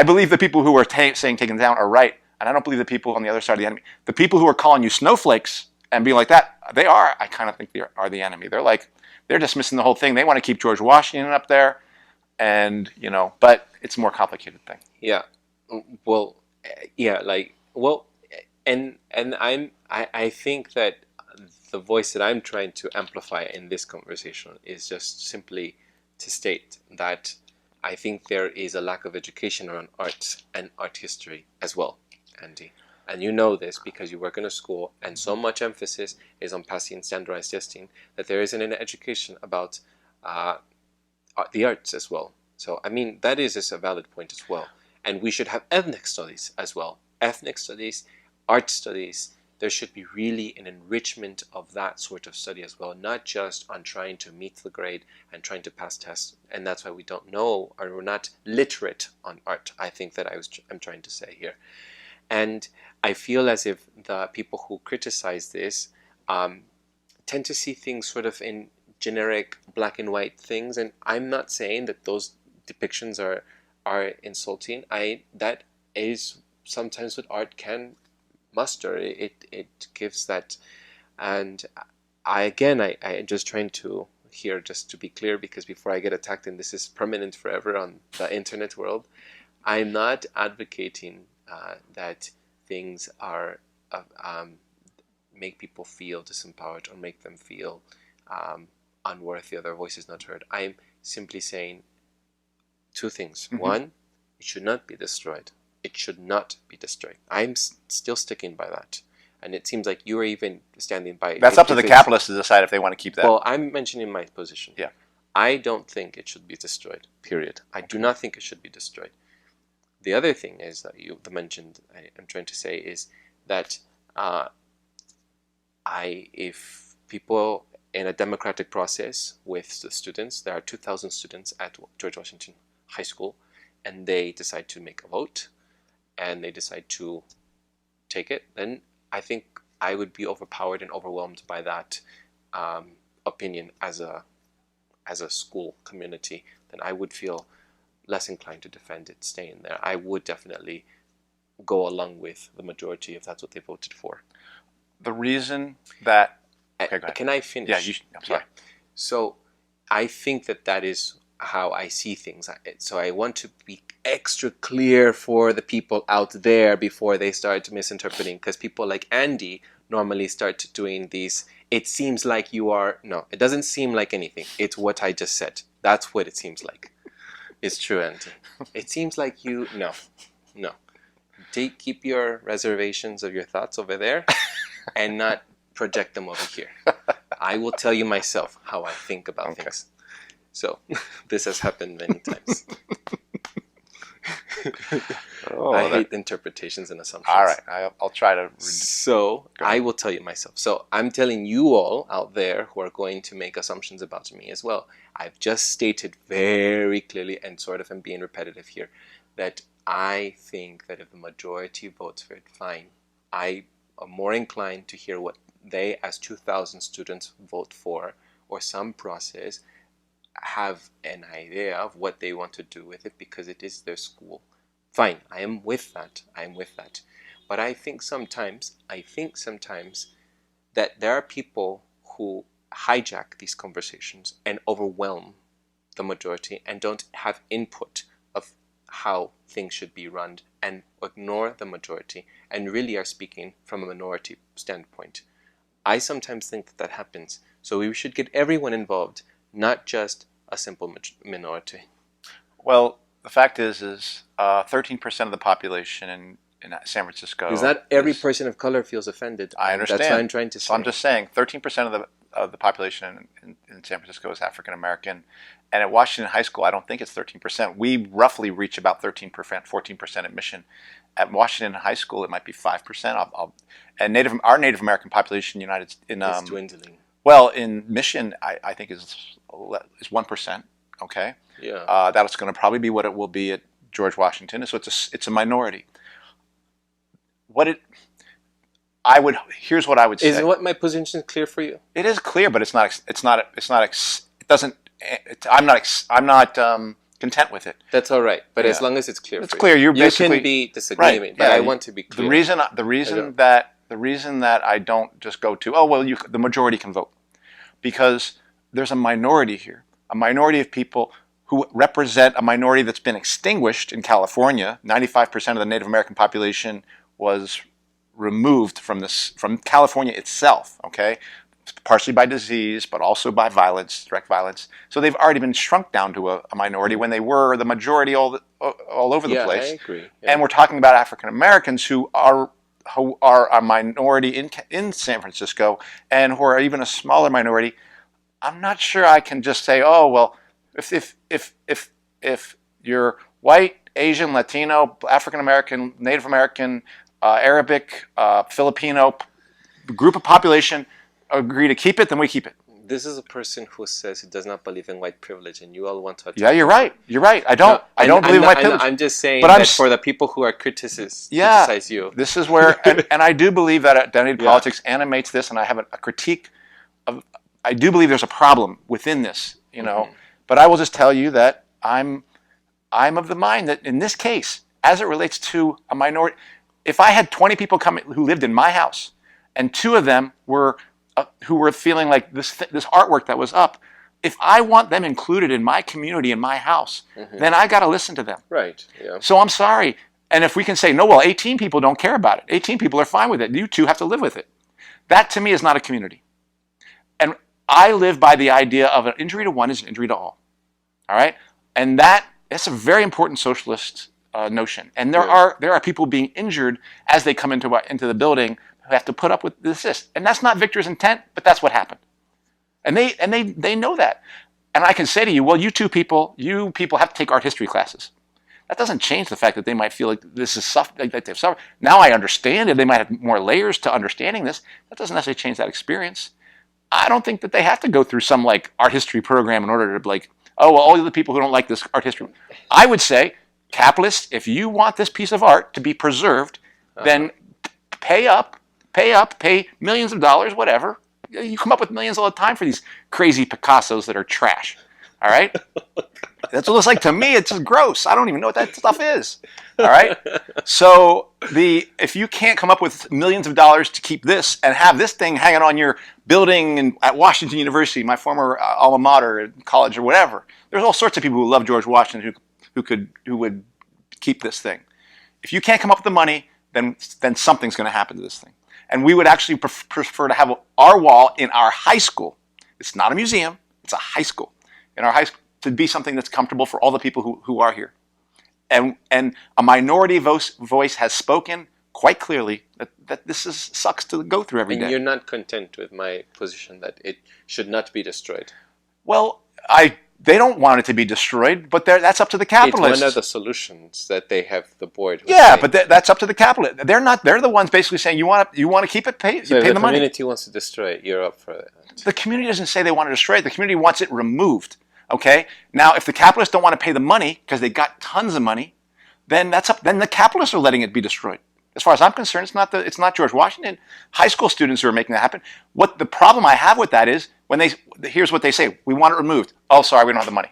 believe the people who are saying taken down are right, and I don't believe the people on the other side of the enemy. The people who are calling you snowflakes and being like that, I kind of think they are the enemy. They're dismissing the whole thing. They want to keep George Washington up there, and but it's a more complicated thing. Yeah. Well, and I think that the voice that I'm trying to amplify in this conversation is just simply to state that I think there is a lack of education around art and art history as well, Andy. And you know this because you work in a school, and so much emphasis is on passing standardized testing that there isn't an education about the arts as well. So, I mean, that is a valid point as well. And we should have ethnic studies as well. Ethnic studies, art studies. There should be really an enrichment of that sort of study as well, not just on trying to meet the grade and trying to pass tests. And that's why we don't know, or we're not literate on art, I think that I'm trying to say here. And I feel as if the people who criticize this tend to see things sort of in generic black and white things. And I'm not saying that those depictions are insulting. That is sometimes what art can muster. It gives that. And I'm just trying to here, just to be clear, because before I get attacked, and this is permanent forever on the internet world, I'm not advocating that things are make people feel disempowered or make them feel unworthy or their voice is not heard. I'm simply saying two things. Mm-hmm. One, it should not be destroyed. It should not be destroyed. I'm still sticking by that. And it seems like you are even standing by it. That's up to the capitalists to decide if they want to keep that. Well, I'm mentioning my position. Yeah. I don't think it should be destroyed, period. I do not think it should be destroyed. The other thing is that you mentioned, I'm trying to say, is that if people in a democratic process with the students, there are 2,000 students at George Washington High School, and they decide to make a vote, and they decide to take it, then I think I would be overpowered and overwhelmed by that opinion as a school community. Then I would feel less inclined to defend it staying there. I would definitely go along with the majority if that's what they voted for. The reason that... Okay, go ahead. Can I finish? Yeah, I'm sorry. Yeah. So I think that is how I see things. So I want to be extra clear for the people out there before they start misinterpreting, because people like Andy normally start doing these, it seems like you are... No, it doesn't seem like anything. It's what I just said. That's what it seems like. It's true, Andy. It seems like you... No. Keep your reservations of your thoughts over there and not project them over here. I will tell you myself how I think about things. So this has happened many times. I hate interpretations and assumptions. All right, I'll try to... So I will tell you myself. So I'm telling you all out there who are going to make assumptions about me as well. I've just stated very clearly, and sort of am being repetitive here, that I think that if the majority votes for it, fine. I am more inclined to hear what they, as 2,000 students, vote for, or some process, have an idea of what they want to do with it because it is their school. Fine, I am with that. But I think sometimes that there are people who hijack these conversations and overwhelm the majority and don't have input of how things should be run and ignore the majority and really are speaking from a minority standpoint. I sometimes think that happens. So we should get everyone involved, not just a simple minority. Well, the fact is 13% of the population in San Francisco... Is that every person of color feels offended? I understand. That's what I'm trying to say. So I'm just saying 13% of the population in San Francisco is African American. And at Washington High School, I don't think it's 13%. We roughly reach about 13%, 14% admission. At Washington High School, it might be 5%. And our Native American population is dwindling. Well, in Mission, I think is 1%. Okay. Yeah. That's going to probably be what it will be at George Washington. So it's a minority. Here's what I would say. Is what my position is clear for you? It is clear, but I'm not content with it. That's all right. But as long as it's clear, it's clear. You can be disagreeing, right, but I want to be clear. The reason that I don't just go to the majority can vote, because there's a minority here, a minority of people who represent a minority that's been extinguished in California. 95% of the Native American population was removed from California itself, okay? Partially by disease, but also by violence, direct violence. So they've already been shrunk down to a minority when they were the majority all over the place. Yeah, I agree. Yeah. And we're talking about African Americans who are a minority in San Francisco and who are even a smaller minority. I'm not sure I can just say, oh well, if you're white, Asian, Latino, African American, Native American, Arabic, Filipino group of population agree to keep it, then we keep it. This is a person who says he does not believe in white privilege, and you all want to attack you're right. I don't believe in white privilege. I'm just saying that for the people who are criticize you. This is where, and I do believe that identity politics animates this, and I have a critique of. I do believe there's a problem within this, But I will just tell you that I'm of the mind that in this case, as it relates to a minority, if I had 20 people who lived in my house, and 2 of them were who were feeling like this artwork that was up, if I want them included in my community, in my house, then I got to listen to them. Right. Yeah. So I'm sorry. And if we can say, no, well, 18 people don't care about it. 18 people are fine with it. You 2 have to live with it. That to me is not a community. And I live by the idea of an injury to one is an injury to all. All right? And that's a very important socialist notion. And there are people being injured as they come into the building who have to put up with this. And that's not Victor's intent, but that's what happened. And they know that. And I can say to you, well, you people have to take art history classes. That doesn't change the fact that they might feel like this is like they've suffered. Now I understand it. They might have more layers to understanding this. That doesn't necessarily change that experience. I don't think that they have to go through some like art history program in order to like, oh, well, all the people who don't like this art history. I would say, capitalists, if you want this piece of art to be preserved, then pay millions of dollars, whatever. You come up with millions all the time for these crazy Picassos that are trash. All right? That's what it looks like to me. It's just gross. I don't even know what that stuff is. All right? So if you can't come up with millions of dollars to keep this and have this thing hanging on your building at Washington University, my former alma mater, college or whatever, there's all sorts of people who love George Washington who would keep this thing. If you can't come up with the money, then something's going to happen to this thing. And we would actually prefer to have our wall in our high school. It's not a museum. It's a high school. In our high school, to be something that's comfortable for all the people who are here. And a minority voice has spoken quite clearly that this sucks to go through every day. And you're not content with my position that it should not be destroyed. Well, they don't want it to be destroyed, but that's up to the capitalists. It's one of the solutions that they have the board. Yeah, but that's up to the capitalists. They're the ones basically saying you want to keep it, pay the money. The community wants to destroy it. You're up for that. The community doesn't say they want to destroy it. The community wants it removed. Okay. Now, if the capitalists don't want to pay the money because they got tons of money, then then the capitalists are letting it be destroyed. As far as I'm concerned, it's not George Washington. High school students who are making that happen. What the problem I have with that is here's what they say: we want it removed. Oh, sorry, we don't have the money,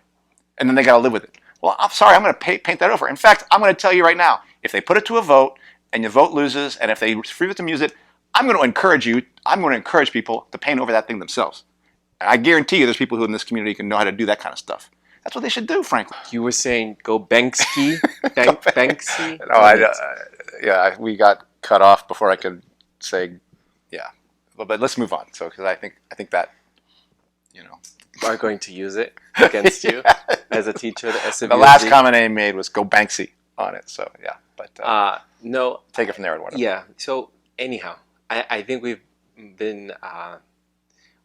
and then they got to live with it. Well, I'm sorry, I'm going to paint that over. In fact, I'm going to tell you right now: if they put it to a vote and your vote loses, and if they refuse to use it, I'm going to encourage people to paint over that thing themselves. And I guarantee you there's people who in this community can know how to do that kind of stuff. That's what they should do, frankly. You were saying go Banksy? Banksy? No, we got cut off before I could say, yeah. But let's move on. So, because I think that, are going to use it against you as a teacher. The last comment I made was go Banksy on it. So, yeah. But no. Take it from there, Eduardo. Yeah. So, anyhow, I think we've been...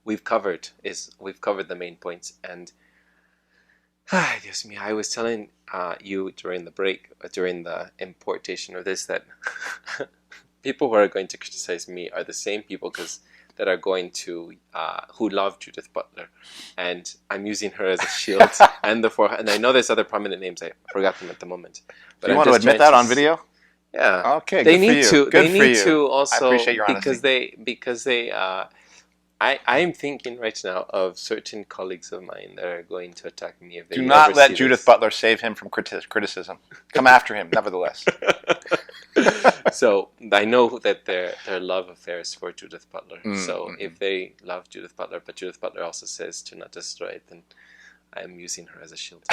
We've covered the main points, and Dios mío, I was telling you during the importation of this that people who are going to criticize me are the same people that are going to who love Judith Butler, and I'm using her as a shield and I know there's other prominent names, I forgot them at the moment. But Do you want to admit that on video? Yeah. Okay. They need to. They need to also. I appreciate your honesty. Because they. I'm thinking right now of certain colleagues of mine that are going to attack me if they do not let Judith Butler save him from criticism. Come after him, nevertheless. So I know that their love affair is for Judith Butler. So if they love Judith Butler, but Judith Butler also says to not destroy it, then I am using her as a shield.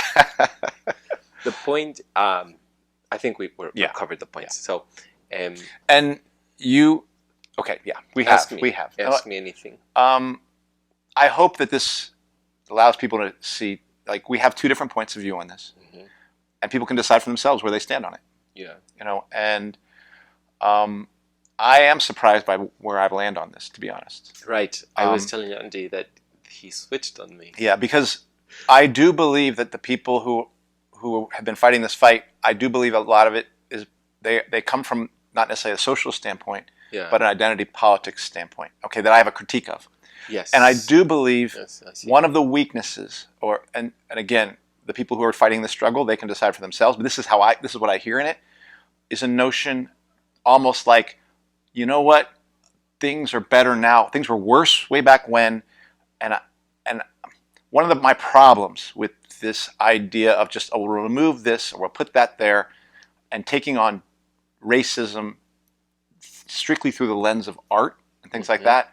The point, I think we've covered the points. Yeah. So, and you. Okay, yeah, we have. Ask me anything. I hope that this allows people to see, like, we have two different points of view on this, and people can decide for themselves where they stand on it. Yeah. And I am surprised by where I land on this, to be honest. Right. I was telling Andy that he switched on me. Yeah, because I do believe that the people who have been fighting this fight, I do believe a lot of it is they come from not necessarily a social standpoint, but an identity politics standpoint, okay, that I have a critique of. Yes. And I do believe I one of the weaknesses, and again, the people who are fighting the struggle, they can decide for themselves, but this is what I hear in it, is a notion almost like, you know what, things are better now. Things were worse way back when, and one of my problems with this idea of just, we'll remove this, or we'll put that there, and taking on racism strictly through the lens of art and things like that,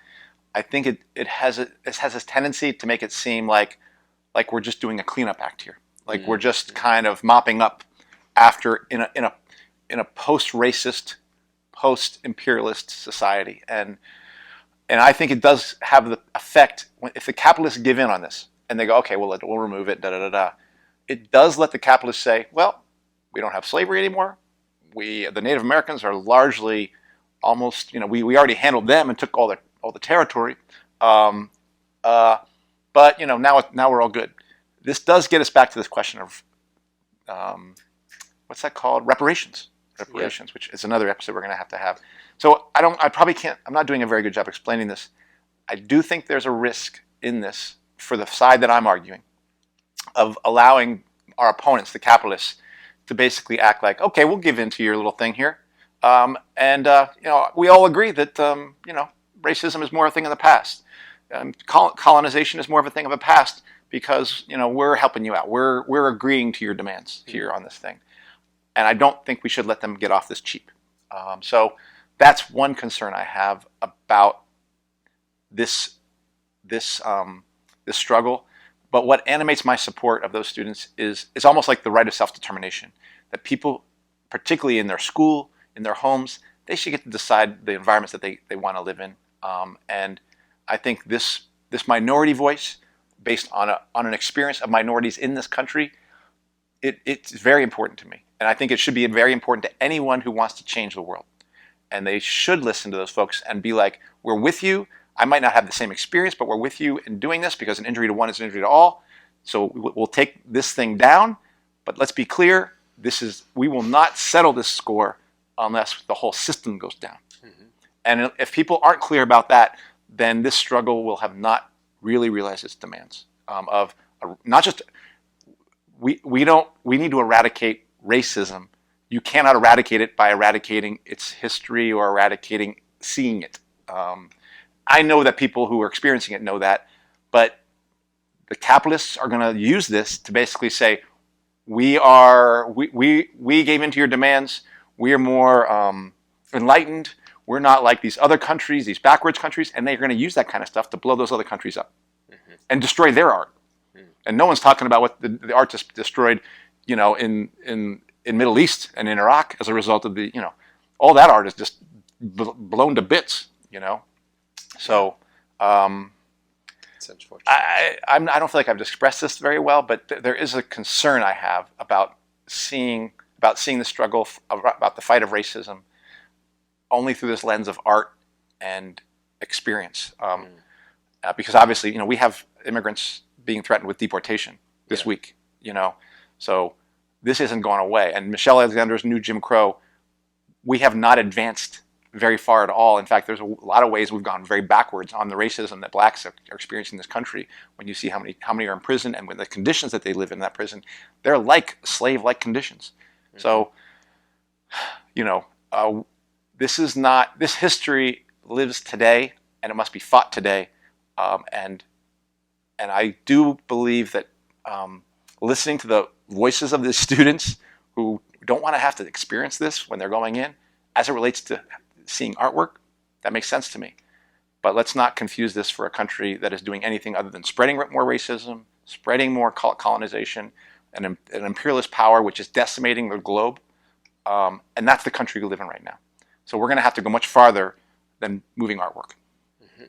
I think it has this tendency to make it seem like we're just doing a cleanup act here, like we're just kind of mopping up after in a post-racist, post-imperialist society, and I think it does have the effect if the capitalists give in on this and they go, okay, we'll remove it, it does let the capitalists say, well, we don't have slavery anymore. The Native Americans are largely almost, we already handled them and took all the territory, but now we're all good. This does get us back to this question of what's that called? Reparations, which is another episode we're going to have. So I probably can't. I'm not doing a very good job explaining this. I do think there's a risk in this for the side that I'm arguing of allowing our opponents, the capitalists, to basically act like, okay, we'll give in to your little thing here, we all agree that racism is more a thing of the past. Colonization is more of a thing of the past because we're helping you out. We're agreeing to your demands here on this thing, and I don't think we should let them get off this cheap. So that's one concern I have about this struggle. But what animates my support of those students is almost like the right of self-determination, that people, particularly in their school, in their homes, they should get to decide the environments that they want to live in. And I think this minority voice, based on an experience of minorities in this country, it's very important to me. And I think it should be very important to anyone who wants to change the world. And they should listen to those folks and be like, we're with you. I might not have the same experience, but we're with you in doing this because an injury to one is an injury to all. So we'll take this thing down, but let's be clear, we will not settle this score unless the whole system goes down. Mm-hmm. And if people aren't clear about that, then this struggle will have not really realized its demands not just, we need to eradicate racism. You cannot eradicate it by eradicating its history or eradicating seeing it. I know that people who are experiencing it know that, but the capitalists are going to use this to basically say, we gave into your demands. We are more enlightened. We're not like these other countries, these backwards countries, and they're going to use that kind of stuff to blow those other countries up and destroy their art. And no one's talking about what the art destroyed, in Middle East and in Iraq as a result of all that art is just blown to bits, So it's unfortunate. I don't feel like I've expressed this very well, but there is a concern I have about seeing the struggle, about the fight of racism, only through this lens of art and experience. Because obviously, we have immigrants being threatened with deportation this week, So this isn't gone away. And Michelle Alexander's new Jim Crow, we have not advanced very far at all. In fact, there's a lot of ways we've gone very backwards on the racism that blacks are experiencing in this country. When you see how many are in prison and when the conditions that they live in that prison, they're like slave-like conditions. Mm-hmm. So, this history lives today, and it must be fought today. And I do believe that listening to the voices of the students who don't want to have to experience this when they're going in, as it relates to seeing artwork, that makes sense to me. But let's not confuse this for a country that is doing anything other than spreading more racism, spreading more colonization, and an imperialist power which is decimating the globe. And that's the country we live in right now. So we're going to have to go much farther than moving artwork. Mm-hmm.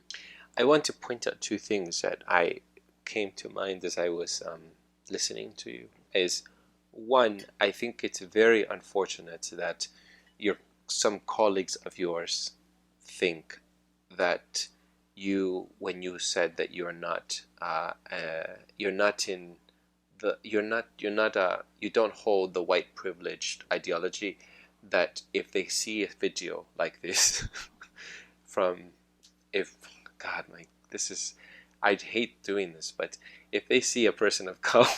I want to point out two things that I came to mind as I was listening to you. Is one, I think it's very unfortunate that some colleagues of yours think that when you said that you don't hold the white privileged ideology, that if they see a video like this I'd hate doing this, but if they see a person of color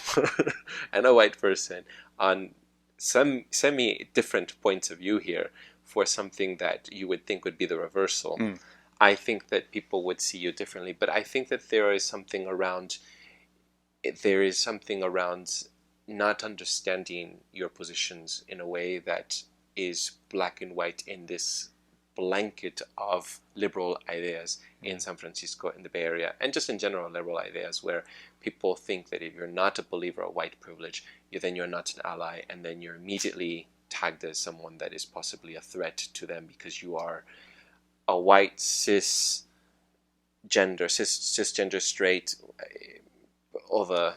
and a white person on some semi-different points of view here for something that you would think would be the reversal, I think that people would see you differently. But I think that there is something around not understanding your positions in a way that is black and white in this blanket of liberal ideas in San Francisco, in the Bay Area, and just in general liberal ideas, where people think that if you're not a believer of white privilege, then you're not an ally, and then you're immediately tagged as someone that is possibly a threat to them because you are a white cisgender straight, all the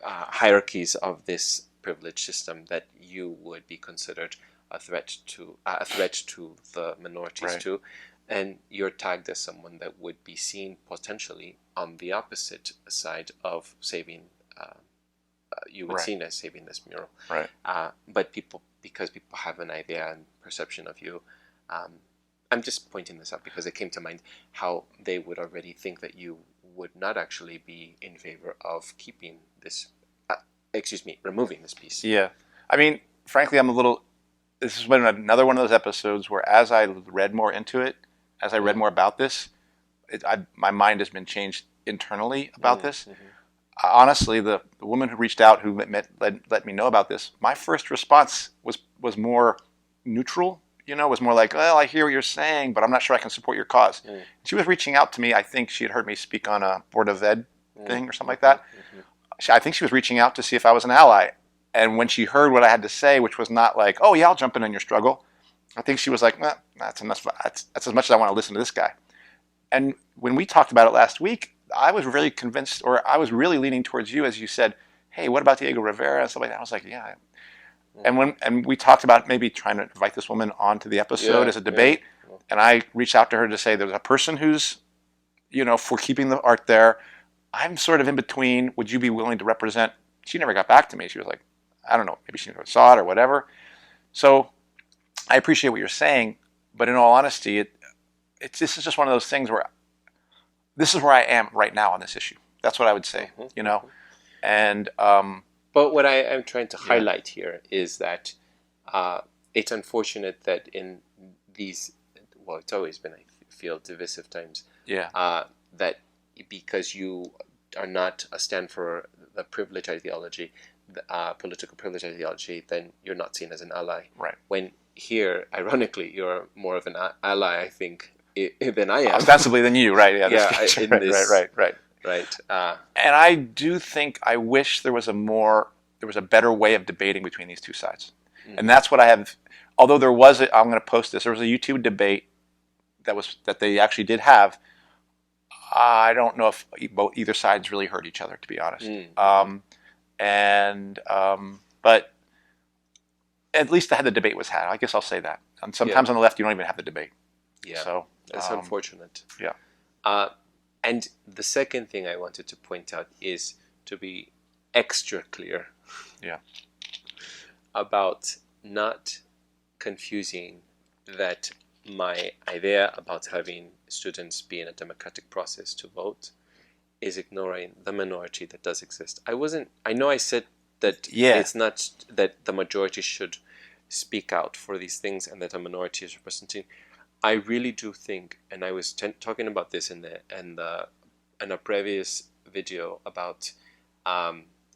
hierarchies of this privilege system, that you would be considered a threat to the minorities, right, too, and you're tagged as someone that would be seen potentially on the opposite side of saving you would see as saving this mural. Right. But because people have an idea and perception of you, I'm just pointing this out because it came to mind how they would already think that you would not actually be in favor of keeping this, removing this piece. Yeah. I mean, frankly, this has been another one of those episodes where as I read more into it, as I read more about this, my mind has been changed internally about this. Honestly, the woman who reached out, who let me know about this, my first response was more neutral. Was more like, well, I hear what you're saying, but I'm not sure I can support your cause. She was reaching out to me. I think she had heard me speak on a Board of Ed thing or something like that. I think she was reaching out to see if I was an ally. And when she heard what I had to say, which was not like, oh, yeah, I'll jump in on your struggle, I think she was like, well, that's enough. That's as much as I want to listen to this guy. And when we talked about it last week, I was really convinced, or I was really leaning towards you as you said, hey, what about Diego Rivera and stuff like that? I was like, yeah. And we talked about maybe trying to invite this woman onto the episode as a debate. And I reached out to her to say there's a person who's, for keeping the art there. I'm sort of in between. Would you be willing to represent? She never got back to me. She was like, I don't know, maybe she never saw it or whatever. So I appreciate what you're saying, but in all honesty, this is just one of those things where this is where I am right now on this issue. That's what I would say, And but what I am trying to highlight here is that it's unfortunate that in these, it's always been, I feel, divisive times. That because you are not a stand for the privilege ideology, political privilege ideology, then you're not seen as an ally. Right. When here, ironically, you're more of an ally, I think, than I am. Ostensibly than you, right? Yeah. Right. And I do think I wish there was a better way of debating between these two sides. And that's what I have. Although I'm going to post this. There was a YouTube debate that they actually did have. I don't know if either sides really heard each other, to be honest. But at least the debate was had. I guess I'll say that. And sometimes on the left, you don't even have the debate. Yeah. So that's unfortunate. Yeah. And the second thing I wanted to point out is to be extra clear. Yeah. About not confusing that my idea about having students be in a democratic process to vote is ignoring the minority that does exist. I know I said that it's not that the majority should speak out for these things and that a minority is representing. I really do think, and I was talking about this in a previous video about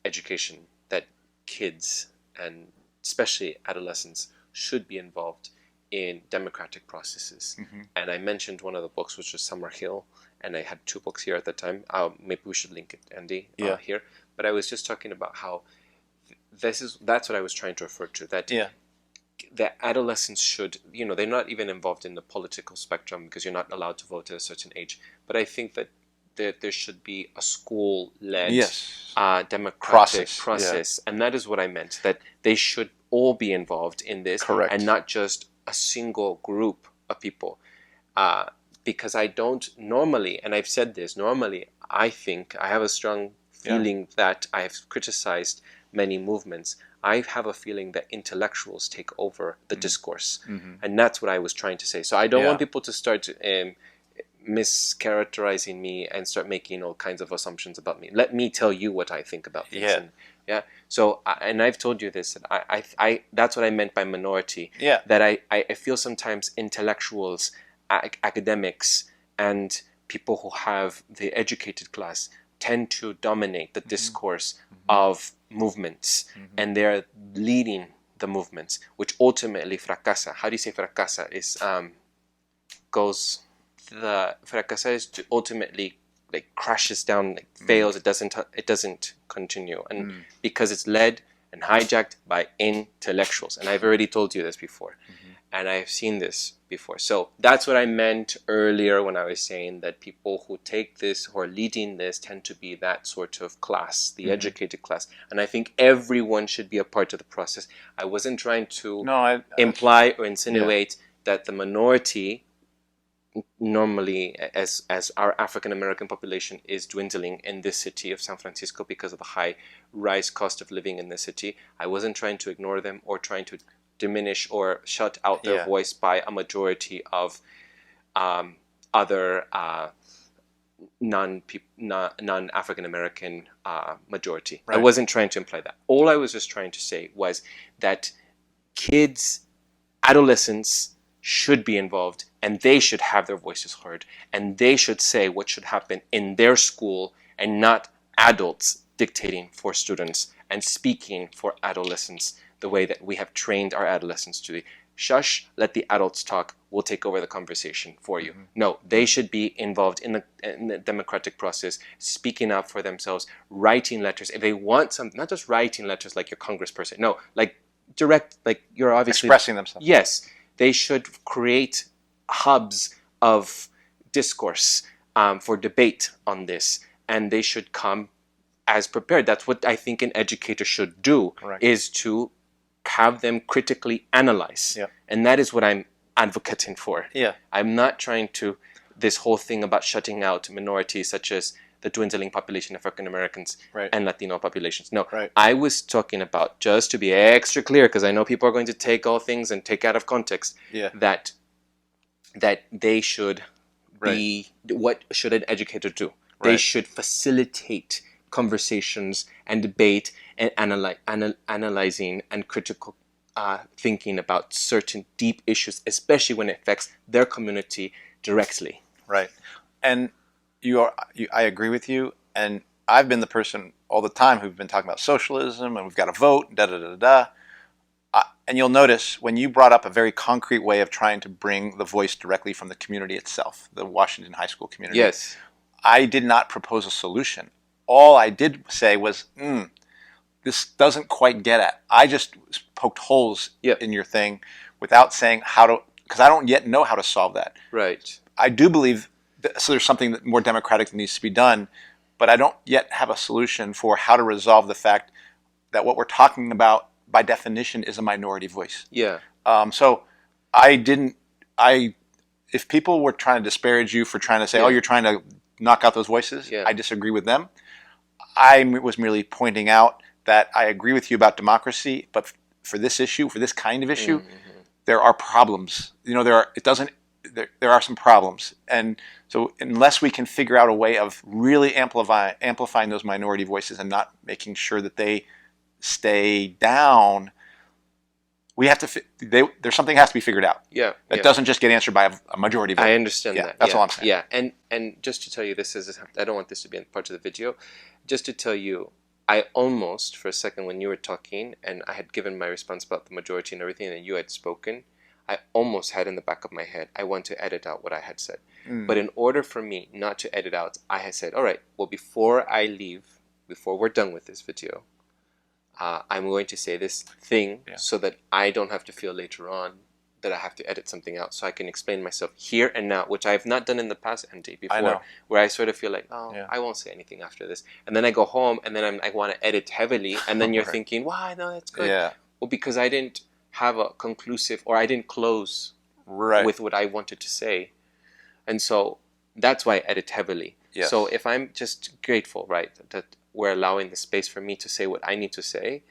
education, that kids and especially adolescents should be involved in democratic processes. And I mentioned one of the books, which was Summer Hill, and I had two books here at the time. Maybe we should link it, Andy, here. But I was just talking about how that's what I was trying to refer to, that adolescents should, they're not even involved in the political spectrum because you're not allowed to vote at a certain age. But I think that there should be a school-led democratic process. And that is what I meant, that they should all be involved in this. Correct. And not just a single group of people. Because I don't normally, and I've said this, normally I think, I have a strong feeling that I have criticized many movements. I have a feeling that intellectuals take over the discourse. And that's what I was trying to say. So I don't want people to start mischaracterizing me and start making all kinds of assumptions about me. Let me tell you what I think about things. So, and I've told you this, that I that's what I meant by minority. That I feel sometimes intellectuals, academics, and people who have the educated class tend to dominate the discourse of movements, and they're leading the movements, which ultimately fracasa. How do you say fracasa? Fracasa is to ultimately crashes down, fails. It doesn't continue, and because it's led and hijacked by intellectuals. And I've already told you this before, and I've seen this before. So that's what I meant earlier when I was saying that people who take this, who are leading this, tend to be that sort of class, the educated class. And I think everyone should be a part of the process. I wasn't trying to imply or insinuate that the minority normally, as our African American population is dwindling in this city of San Francisco because of the high rise cost of living in the city, I wasn't trying to ignore them or trying to diminish or shut out their voice by a majority of other non-African American majority. Right. I wasn't trying to imply that. All I was just trying to say was that kids, adolescents should be involved, and they should have their voices heard, and they should say what should happen in their school, and not adults dictating for students and speaking for adolescents the way that we have trained our adolescents to be. Shush, let the adults talk, we'll take over the conversation for you. No, they should be involved in the democratic process, speaking up for themselves, writing letters. If they want something, not just writing letters like your congressperson, no, like direct, like you're obviously expressing themselves. Yes, they should create hubs of discourse for debate on this, and they should come as prepared. That's what I think an educator should do. Correct. Is to have them critically analyze. Yeah. And that is what I'm advocating for. Yeah. I'm not trying to, this whole thing about shutting out minorities such as the dwindling population of African Americans and Latino populations. No, I was talking about, just to be extra clear, because I know people are going to take all things and take out of context, that they should be, what should an educator do? They should facilitate conversations and debate and analyzing and critical thinking about certain deep issues, especially when it affects their community directly. Right. And I agree with you. And I've been the person all the time who've been talking about socialism and we've got to vote, and you'll notice when you brought up a very concrete way of trying to bring the voice directly from the community itself, the Washington high school community. Yes. I did not propose a solution. All I did say was, this doesn't quite get at. I just poked holes in your thing without saying how to, because I don't yet know how to solve that. Right. I do believe so there's something that more democratic that needs to be done, but I don't yet have a solution for how to resolve the fact that what we're talking about by definition is a minority voice. Yeah. So if people were trying to disparage you for trying to say, oh, you're trying to knock out those voices, I disagree with them. I was merely pointing out that I agree with you about democracy, but for this issue, for this kind of issue, there are problems. There are some problems. And so unless we can figure out a way of really amplifying those minority voices and not making sure that they stay down, we have to. There's something has to be figured out. Yeah, that doesn't just get answered by a majority vote. I understand that. That's all I'm saying. Yeah, and just to tell you, I don't want this to be part of the video. Just to tell you, I almost, for a second, when you were talking, and I had given my response about the majority and everything, and you had spoken, I almost had in the back of my head, I want to edit out what I had said. But in order for me not to edit out, I had said, all right, well, before I leave, before we're done with this video, I'm going to say this thing so that I don't have to feel later on that I have to edit something out, so I can explain myself here and now, which I have not done in the past, Andy, before, where I sort of feel like, I won't say anything after this. And then I go home, and then I want to edit heavily, and then you're thinking, why? No, that's good. Yeah. Well, because I didn't have a conclusive, or I didn't close with what I wanted to say. And so that's why I edit heavily. Yes. So if I'm just grateful, that we're allowing the space for me to say what I need to say,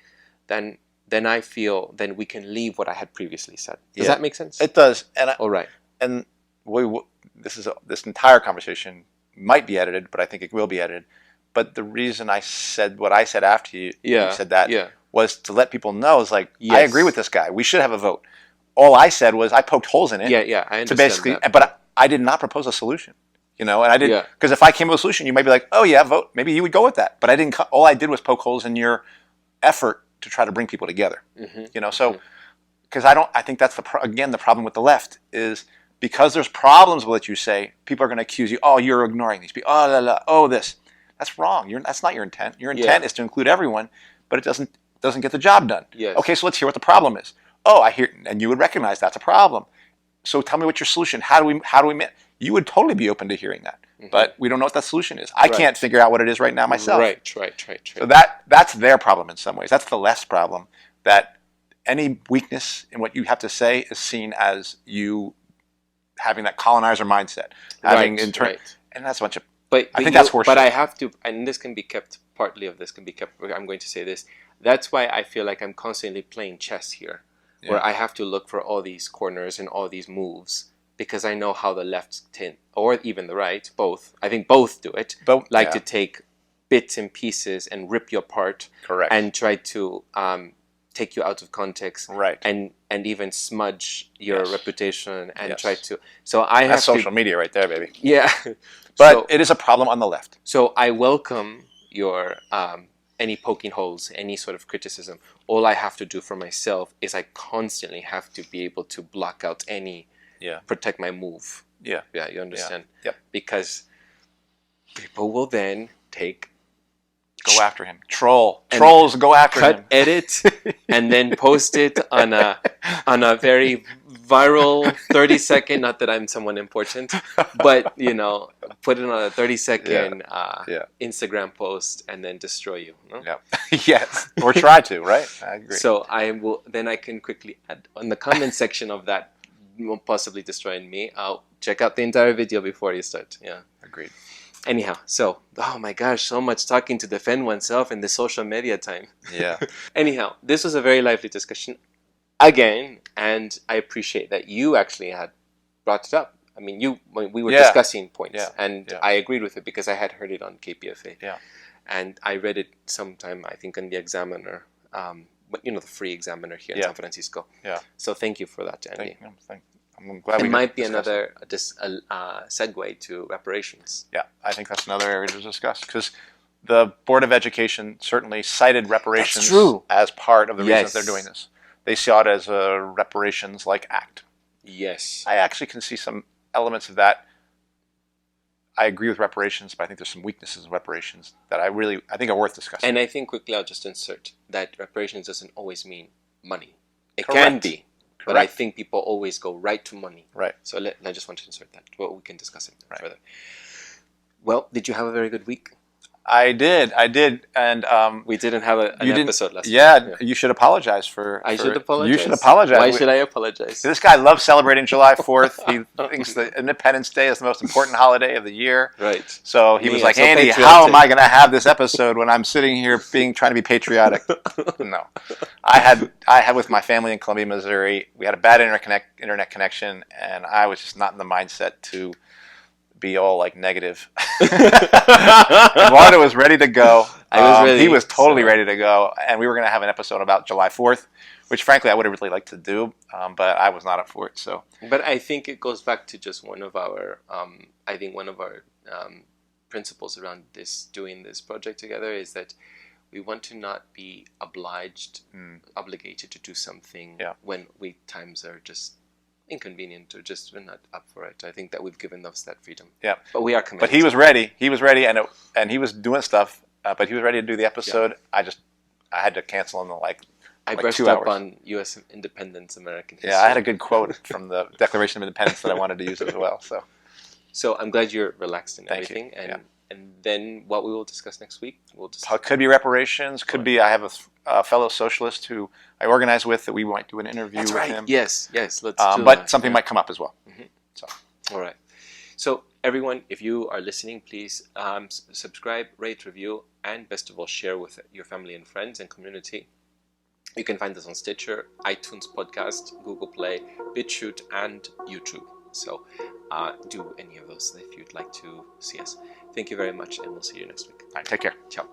then I feel then we can leave what I had previously said. Does that make sense? It does. And all right. And this entire conversation might be edited, but I think it will be edited. But the reason I said what I said after you said that was to let people know, is like, I agree with this guy. We should have a vote. All I said was I poked holes in it. Yeah, I understand to basically, that. But I did not propose a solution. And I did, because if I came with a solution, you might be like, oh yeah, vote. Maybe you would go with that. But I didn't. All I did was poke holes in your effort to try to bring people together. So because I think that's the problem with the left is because there's problems with what you say, people are going to accuse you. Oh, you're ignoring these people. Oh, this. That's wrong. That's not your intent. Your intent is to include everyone, but it doesn't get the job done. Yes. Okay, so let's hear what the problem is. Oh, I hear, and you would recognize that's a problem. So tell me what's your solution. How do we? You would totally be open to hearing that, but we don't know what that solution is. I can't figure out what it is right now myself. Right. So that's their problem in some ways. That's the left's problem. That any weakness in what you have to say is seen as you having that colonizer mindset, having Right. and that's a bunch of. But I think that's horseshit. But I have to, and this can be kept. Partly of this can be kept. I'm going to say this. That's why I feel like I'm constantly playing chess here, where I have to look for all these corners and all these moves because I know how the left tend, or even the right, both. I think both do it. Both like to take bits and pieces and rip you apart. Correct. And try to take you out of context. Right. And even smudge your reputation and try to. So That's have social media right there, baby. Yeah. But it is a problem on the left. So I welcome your any poking holes, any sort of criticism. All I have to do for myself is I constantly have to be able to block out any, protect my move. Yeah, you understand? Yeah. Yep. Because people will then go after him. Trolls go after him. Edit, and then post it on a very viral 30-second. Not that I'm someone important, but put it on a 30-second Instagram post and then destroy you. No? Yeah. Yes. Or try to. Right. I agree. So I will. Then I can quickly add on the comment section of that possibly destroying me. I'll check out the entire video before you start. Yeah. Agreed. Anyhow, so, oh my gosh, so much talking to defend oneself in the social media time. Yeah. Anyhow, this was a very lively discussion again, and I appreciate that you actually had brought it up. I mean, we were discussing points, and I agreed with it because I had heard it on KPFA. Yeah. And I read it sometime, I think, on the Examiner, the free Examiner here in San Francisco. Yeah. So thank you for that, Andy. I'm glad it might be another segue to reparations. Yeah, I think that's another area to discuss because the Board of Education certainly cited reparations as part of the reasons they're doing this. They saw it as a reparations-like act. Yes. I actually can see some elements of that. I agree with reparations, but I think there's some weaknesses in reparations that I think are worth discussing. And I think quickly I'll just insert that reparations doesn't always mean money. It can be. But I think people always go right to money. Right. So I just want to insert that. Well, we can discuss it further. Well, did you have a very good week? I did, and we didn't have an episode last week. Yeah, you should apologize for. I should apologize. You should apologize. Why should I apologize? This guy loves celebrating July 4th. He thinks that Independence Day is the most important holiday of the year. Right. So he was like, Andy, how am I going to have this episode when I'm sitting here trying to be patriotic? No, I had with my family in Columbia, Missouri. We had a bad internet connection, and I was just not in the mindset to be all like negative. Eduardo was ready to go. He was totally ready to go, and we were going to have an episode about July 4th, which frankly I would have really liked to do, but I was not up for it. So, but I think it goes back to just one of our, principles around doing this project together is that we want to not be obligated to do something when times are just inconvenient or just we're not up for it. I think that we've given us that freedom. Yeah, but we are committed. But he was ready. He was ready, and he was doing stuff. But he was ready to do the episode. Yeah. I had to cancel in I brushed 2 up on U.S. independence, American history. Yeah, I had a good quote from the Declaration of Independence that I wanted to use as well. So I'm glad you're relaxed in everything. And then what we will discuss next week, could be reparations. Could be I have a fellow socialist who I organize with that we might do an interview with him. Yes. Let's do but that. Something might come up as well. Mm-hmm. So, all right. So everyone, if you are listening, please subscribe, rate, review, and best of all, share with your family and friends and community. You can find us on Stitcher, iTunes Podcast, Google Play, BitChute, and YouTube. So do any of those if you'd like to see us. Thank you very much, and we'll see you next week. All right, take care. Ciao.